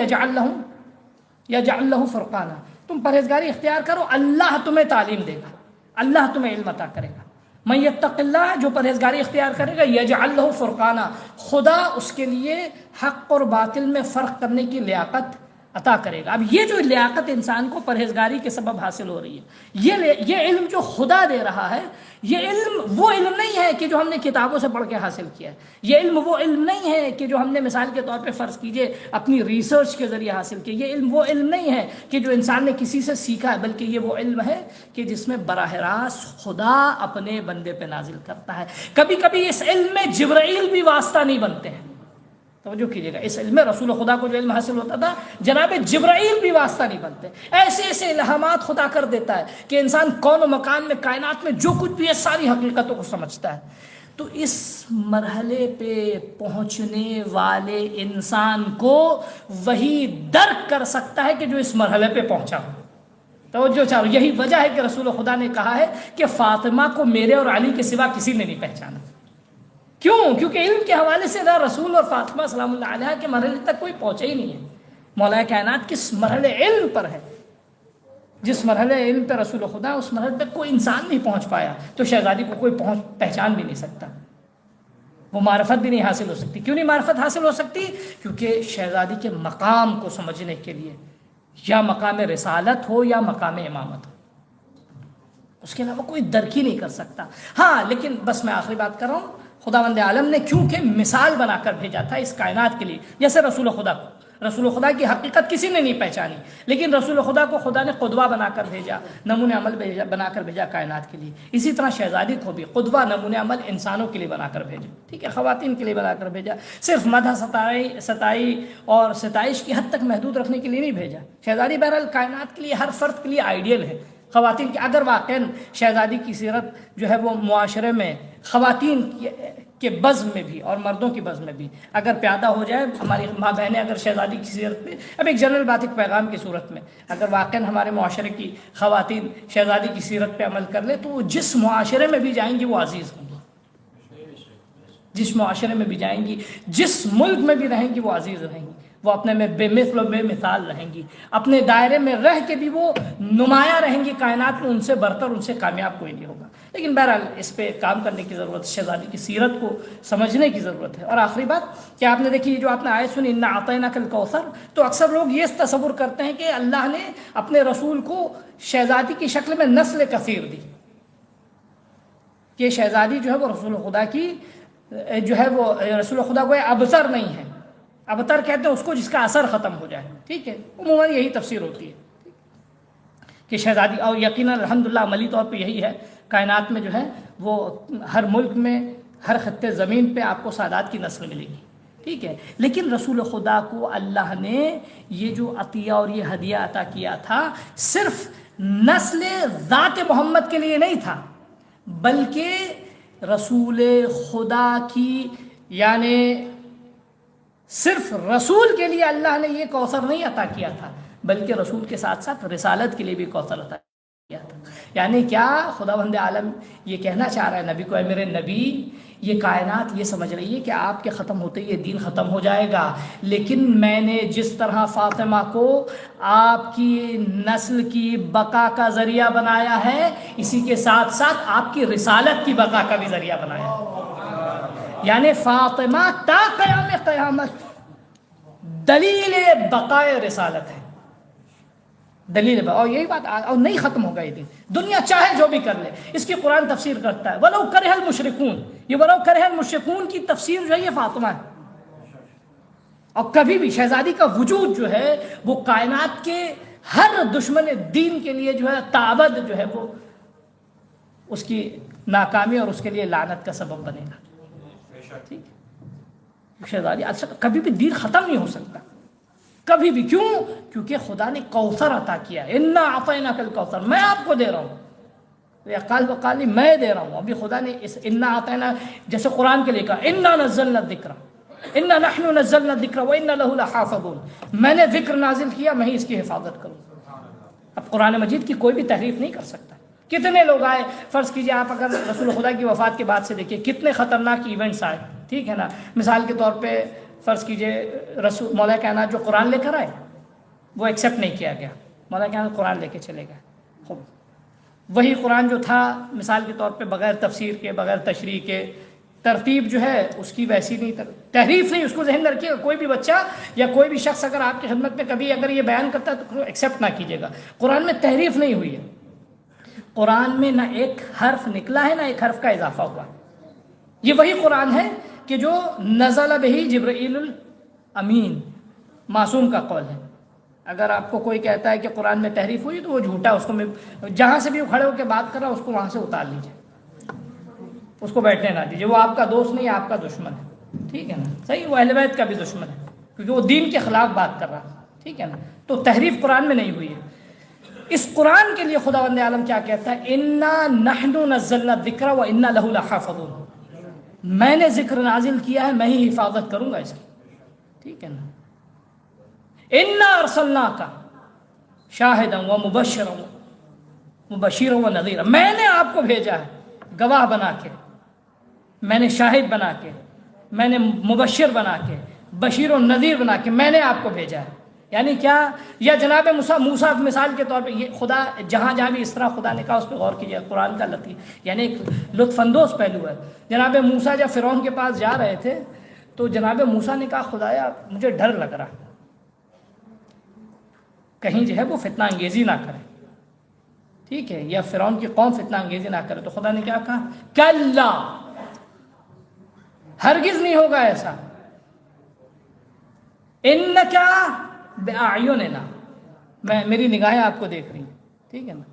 یجعل لہ فرقانا، تم پرہیزگاری اختیار کرو، اللہ تمہیں تعلیم دے گا، اللہ تمہیں علم عطا کرے گا۔ من یتق اللہ، جو پرہیزگاری اختیار کرے گا، یجعل لہ فرقانا، خدا اس کے لیے حق اور باطل میں فرق کرنے کی لیاقت عطا کرے گا۔ اب یہ جو لیاقت انسان کو پرہیزگاری کے سبب حاصل ہو رہی ہے، یہ علم جو خدا دے رہا ہے، یہ علم وہ علم نہیں ہے کہ جو ہم نے کتابوں سے پڑھ کے حاصل کیا ہے، یہ علم وہ علم نہیں ہے کہ جو ہم نے مثال کے طور پہ فرض کیجئے اپنی ریسرچ کے ذریعے حاصل کیا، یہ علم وہ علم نہیں ہے کہ جو انسان نے کسی سے سیکھا ہے، بلکہ یہ وہ علم ہے کہ جس میں براہ راست خدا اپنے بندے پہ نازل کرتا ہے۔ کبھی کبھی اس علم میں جبرائیل بھی واسطہ نہیں بنتے ہیں، توجہ کیجیے گا، اس علم میں رسول خدا کو جو علم حاصل ہوتا تھا جناب جبرائیل بھی واسطہ نہیں بنتے۔ ایسے ایسے الہامات خدا کر دیتا ہے کہ انسان کون و مکان میں، کائنات میں جو کچھ بھی ہے ساری حقیقتوں کو سمجھتا ہے۔ تو اس مرحلے پہ پہنچنے والے انسان کو وہی درک کر سکتا ہے کہ جو اس مرحلے پہ پہنچا ہو۔ توجہ چاہو، یہی وجہ ہے کہ رسول خدا نے کہا ہے کہ فاطمہ کو میرے اور علی کے سوا کسی نے نہیں پہچانا۔ کیوں؟ کیونکہ علم کے حوالے سے نہ رسول اور فاطمہ سلام اللہ علیہ کے مرحلے تک کوئی پہنچا ہی نہیں ہے۔ مولا کائنات کس مرحلے علم پر ہے، جس مرحلے علم پہ رسول خدا اس مرحلے تک کوئی انسان نہیں پہنچ پایا، تو شہزادی کو کوئی پہچان بھی نہیں سکتا، وہ معرفت بھی نہیں حاصل ہو سکتی۔ کیوں نہیں معرفت حاصل ہو سکتی؟ کیونکہ شہزادی کے مقام کو سمجھنے کے لیے یا مقام رسالت ہو یا مقام امامت ہو، اس کے علاوہ کوئی درک ہی نہیں کر سکتا۔ ہاں لیکن بس میں آخری بات کر رہا ہوں، خداوند عالم نے کیونکہ مثال بنا کر بھیجا تھا اس کائنات کے لیے، جیسے رسول خدا کو، رسول خدا کی حقیقت کسی نے نہیں پہچانی، لیکن رسول خدا کو خدا نے قدوہ بنا کر بھیجا، نمونہ عمل بنا کر بھیجا کائنات کے لیے۔ اسی طرح شہزادی کو بھی قدوہ نمونہ عمل انسانوں کے لیے بنا کر بھیجا، ٹھیک ہے، خواتین کے لیے بنا کر بھیجا۔ صرف مدح ستائی اور ستائش کی حد تک محدود رکھنے کے لیے نہیں بھیجا۔ شہزادی بہرحال کائنات کے لیے، ہر فرد کے لیے آئیڈیل ہے۔ خواتین کی اگر واقعاً شہزادی کی سیرت جو ہے وہ معاشرے میں خواتین کے بزم میں بھی اور مردوں کی بزم میں بھی اگر پیادہ ہو جائے، ہماری ماں بہنیں اگر شہزادی کی سیرت میں، اب ایک جنرل بات، ایک پیغام کی صورت میں اگر واقعاً ہمارے معاشرے کی خواتین شہزادی کی سیرت پہ عمل کر لے تو وہ جس معاشرے میں بھی جائیں گی وہ عزیز ہوں گی، جس معاشرے میں بھی جائیں گی، جس ملک میں بھی رہیں گی وہ عزیز رہیں گی، وہ اپنے میں بے مثل و بے مثال رہیں گی، اپنے دائرے میں رہ کے بھی وہ نمایاں رہیں گی، کائنات میں ان سے برتر، ان سے کامیاب کوئی نہیں ہوگا۔ لیکن بہرحال اس پہ کام کرنے کی ضرورت ہے، شہزادی کی سیرت کو سمجھنے کی ضرورت ہے۔ اور آخری بات کہ آپ نے دیکھی جو آپ نے آیت سنی انا اعطیناک الکوثر، تو اکثر لوگ یہ تصور کرتے ہیں کہ اللہ نے اپنے رسول کو شہزادی کی شکل میں نسل کثیر دی، کہ شہزادی جو ہے وہ رسول خدا کی جو ہے وہ رسول خدا کو ابتر نہیں ہے، ابتر کہتے ہیں اس کو جس کا اثر ختم ہو جائے، ٹھیک ہے، عموماً یہی تفسیر ہوتی ہے کہ شہزادی، اور یقیناً الحمدللہ عملی طور پہ یہی ہے، کائنات میں جو ہے وہ ہر ملک میں، ہر خطے زمین پہ آپ کو سادات کی نسل ملے گی، ٹھیک ہے، لیکن رسول خدا کو اللہ نے یہ جو عطیہ اور یہ ہدیہ عطا کیا تھا صرف نسل ذات محمد کے لیے نہیں تھا، بلکہ رسول خدا کی، یعنی صرف رسول کے لیے اللہ نے یہ کوثر نہیں عطا کیا تھا، بلکہ رسول کے ساتھ ساتھ رسالت کے لیے بھی کوثر عطا کیا تھا۔ یعنی کیا خداوند عالم یہ کہنا چاہ رہا ہے نبی کو، اے میرے نبی، یہ کائنات یہ سمجھ رہی ہے کہ آپ کے ختم ہوتے یہ دین ختم ہو جائے گا، لیکن میں نے جس طرح فاطمہ کو آپ کی نسل کی بقا کا ذریعہ بنایا ہے، اسی کے ساتھ ساتھ آپ کی رسالت کی بقا کا بھی ذریعہ بنایا ہے۔ یعنی فاطمہ تا قیام قیامت دلیل بقائے رسالت ہے، دلیل بقا، اور یہی بات اور نہیں ختم ہوگا یہ دن، دنیا چاہے جو بھی کر لے۔ اس کی قرآن تفسیر کرتا ہے وَلَوْ كَرِهَ الْمُشْرِكُونَ، یہ وَلَوْ كَرِهَ الْمُشْرِكُونَ کی تفسیر جو ہے یہ فاطمہ ہے۔ اور کبھی بھی شہزادی کا وجود جو ہے وہ کائنات کے ہر دشمن دین کے لیے جو ہے تعبد جو ہے وہ اس کی ناکامی اور اس کے لیے لعنت کا سبب بنے گا، ٹھیک ہے۔ شہزادی کبھی بھی دین ختم نہیں ہو سکتا، کبھی بھی۔ کیوں؟ کیونکہ خدا نے کوثر عطا کیا، انا اعطیناک الکوثر، میں آپ کو دے رہا ہوں، یا قال وقالی میں دے رہا ہوں۔ ابھی خدا نے اس انا اعطینا، جیسے قرآن کے لئے کہا انا نزلنا الذکر انا نحن نزلنا الذکر وانا لہ لحافظون، میں نے ذکر نازل کیا، میں ہی اس کی حفاظت کروں۔ اب قرآن مجید کی کوئی بھی تحریف نہیں کر سکتا۔ کتنے لوگ آئے، فرض کیجئے آپ اگر رسول خدا کی وفات کے بعد سے دیکھیں کتنے خطرناک ایونٹس آئے، ٹھیک ہے نا۔ مثال کے طور پہ فرض کیجئے رسول مولا کائنات جو قرآن لے کر آئے وہ ایکسیپٹ نہیں کیا گیا، مولا کائنات قرآن لے کے چلے گئے، خوب وہی قرآن جو تھا مثال کے طور پہ بغیر تفسیر کے بغیر تشریح کے ترتیب جو ہے اس کی ویسی نہیں، تحریف نہیں، اس کو ذہن میں رکھیے گا. کوئی بھی بچہ یا کوئی بھی شخص اگر آپ کی خدمت میں کبھی اگر یہ بیان کرتا ہے تو ایکسیپٹ نہ کیجیے گا. قرآن میں تحریف نہیں ہوئی ہے، قرآن میں نہ ایک حرف نکلا ہے نہ ایک حرف کا اضافہ ہوا. یہ وہی قرآن ہے کہ جو نزل بہ جبرائیل الامین، معصوم کا قول ہے. اگر آپ کو کوئی کہتا ہے کہ قرآن میں تحریف ہوئی تو وہ جھوٹا، اس کو میں جہاں سے بھی وہ کھڑے ہو کے بات کر رہا اس کو وہاں سے اتار لیجیے، اس کو بیٹھنے نہ دیجیے. وہ آپ کا دوست نہیں، آپ کا دشمن ہے. ٹھیک ہے نا؟ صحیح، وہ اہل بیت کا بھی دشمن ہے کیونکہ وہ دین کے خلاف بات کر رہا. ٹھیک ہے نا؟ تو تحریف قرآن میں نہیں ہوئی ہے. اس قرآن کے لیے خداوند عالم کیا کہتا ہے؟ انا نحن نزلنا الذکر و انا لہ لحافظون. میں نے ذکر نازل کیا ہے، میں ہی حفاظت کروں گا اس کی. ٹھیک ہے نا؟ انا ارسلناک شاہدا و مبشرا و نذیرا. میں نے آپ کو بھیجا ہے گواہ بنا کے، میں نے شاہد بنا کے، میں نے مبشر بنا کے، بشیر و نذیر بنا کے میں نے آپ کو بھیجا ہے. یعنی کیا؟ یا جناب موسیٰ مثال کے طور پہ، یہ خدا جہاں جہاں بھی اس طرح خدا نے کہا اس پہ غور کیجیے. قرآن کا لطیف یعنی ایک لطف اندوز پہلو ہے. جناب موسیٰ جب فرعون کے پاس جا رہے تھے تو جناب موسیٰ نے کہا خدایا مجھے ڈر لگ رہا، کہیں جو ہے وہ فتنہ انگیزی نہ کرے. ٹھیک ہے، یا فرعون کی قوم فتنہ انگیزی نہ کرے. تو خدا نے کیا کہا؟ کلا، ہرگز نہیں ہوگا ایسا. انکا بأعیننا، میری نگاہیں آپ کو دیکھ رہی ہیں. ٹھیک ہے نا؟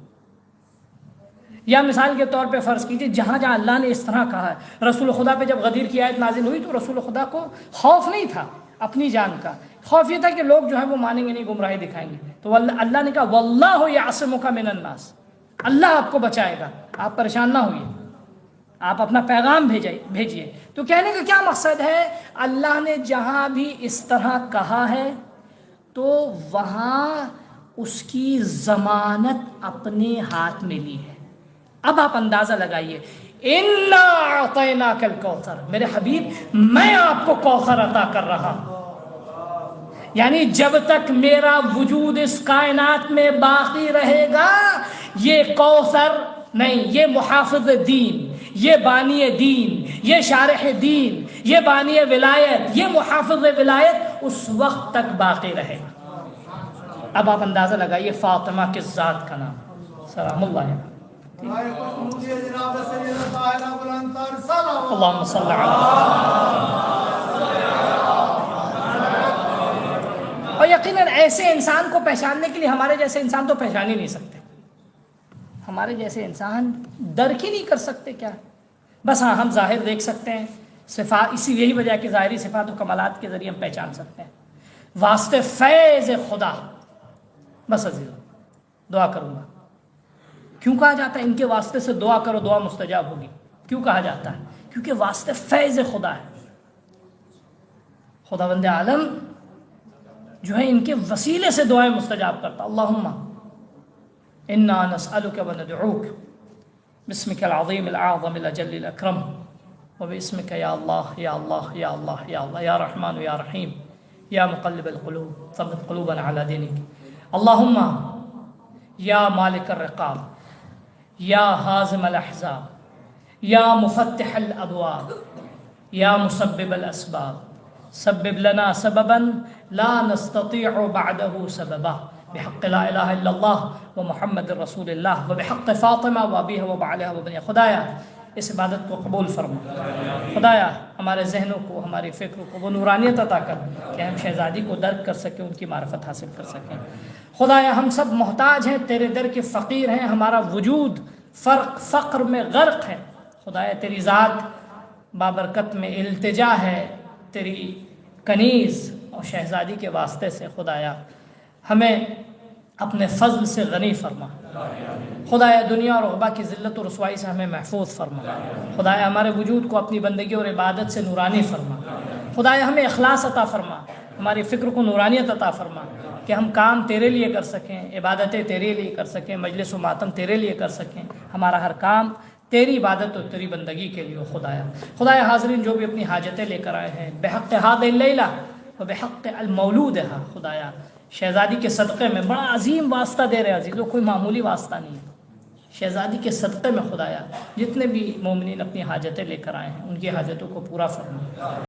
یا مثال کے طور پہ فرض کیجئے جہاں جہاں اللہ نے اس طرح کہا ہے. رسول خدا پہ جب غدیر کی آیت نازل ہوئی تو رسول خدا کو خوف نہیں تھا اپنی جان کا، خوف یہ تھا کہ لوگ جو ہے وہ مانیں گے نہیں، گمراہی دکھائیں گے. تو اللہ نے کہا واللہ یعصمک من الناس، اللہ آپ کو بچائے گا، آپ پریشان نہ ہوئیے، آپ اپنا پیغام بھیجیے. تو کہنے کا کیا مقصد ہے؟ اللہ نے جہاں بھی اس طرح کہا ہے تو وہاں اس کی ضمانت اپنے ہاتھ میں لی ہے. اب آپ اندازہ لگائیے، انا اعطیناک الکوثر، میرے حبیب میں آپ کو کوثر عطا کر رہا ہوں. یعنی جب تک میرا وجود اس کائنات میں باقی رہے گا یہ کوثر نہیں، یہ محافظ دین، یہ بانی دین، یہ شارح دین، یہ بانی ولایت، یہ محافظ ولایت اس وقت تک باقی رہے گا. اب آپ اندازہ لگائیے فاطمہ کس ذات کا نام، سلام اللہ علیہ. اللہم صلی اور یقیناً ایسے انسان کو پہچاننے کے لیے ہمارے جیسے انسان تو پہچان ہی نہیں سکتے. ہمارے جیسے انسان درک ہی نہیں کر سکتے. کیا بس ہاں ہم ظاہر دیکھ سکتے ہیں صفات، اسی یہی وجہ کہ ظاہری صفات و کمالات کے ذریعے ہم پہچان سکتے ہیں. واسطے فیض خدا. بس عزیز دعا کروں گا. کیوں کہا جاتا ہے ان کے واسطے سے دعا کرو دعا مستجاب ہوگی؟ کیوں کہا جاتا ہے؟ کیونکہ واسطے فیض خدا ہے. خداوند عالم جو ہے ان کے وسیلے سے دعائیں مستجاب کرتا. اللہم انا نسألک و ندعوک باسمک العظیم الاعظم الاجل الاکرم وباسمک یا اللہ یا اللہ یا اللہ یا اللہ یا رحمان یا رحیم یا مقلب القلوب ثبت قلوبنا علی دینک. اللہم یا مالک الرقاب یا حازم الاحزاب یا مفتح الابواب یا مسبب الاسباب سبب لنا سببا لا نستطيع بعده سببا بحق لا الہ الا اللہ و محمد رسول اللہ و بحق فاطمہ و ابیہ و بعلہ و بنیہ. خدایا اس عبادت کو قبول فرما. خدایا ہمارے ذہنوں کو، ہماری فکر کو وہ نورانیت عطا کر کہ ہم شہزادی کو درک کر سکیں، ان کی معرفت حاصل کر سکیں. خدایا ہم سب محتاج ہیں، تیرے در کے فقیر ہیں، ہمارا وجود فقر میں غرق ہے. خدایا تیری ذات بابرکت میں التجا ہے، تیری کنیز اور شہزادی کے واسطے سے خدایا ہمیں اپنے فضل سے غنی فرما. خدایا دنیا اور عقبہ کی ذلت و رسوائی سے ہمیں محفوظ فرما. خدایا ہمارے وجود کو اپنی بندگی اور عبادت سے نورانی فرما. خدایا ہمیں اخلاص عطا فرما، ہماری فکر کو نورانیت عطا فرما کہ ہم کام تیرے لیے کر سکیں، عبادتیں تیرے لیے کر سکیں، مجلس و ماتم تیرے لیے کر سکیں. ہمارا ہر کام تیری عبادت اور تیری بندگی کے لیے. خدایا حاضرین جو بھی اپنی حاجتیں لے کر آئے ہیں بحق هذه الليلہ و بحق المولودہ، خدایا شہزادی کے صدقے میں بڑا عظیم واسطہ دے رہے عزیزو، کوئی معمولی واسطہ نہیں ہے. شہزادی کے صدقے میں خدایا جتنے بھی مومنین اپنی حاجتیں لے کر آئے ہیں ان کی حاجتوں کو پورا فرما۔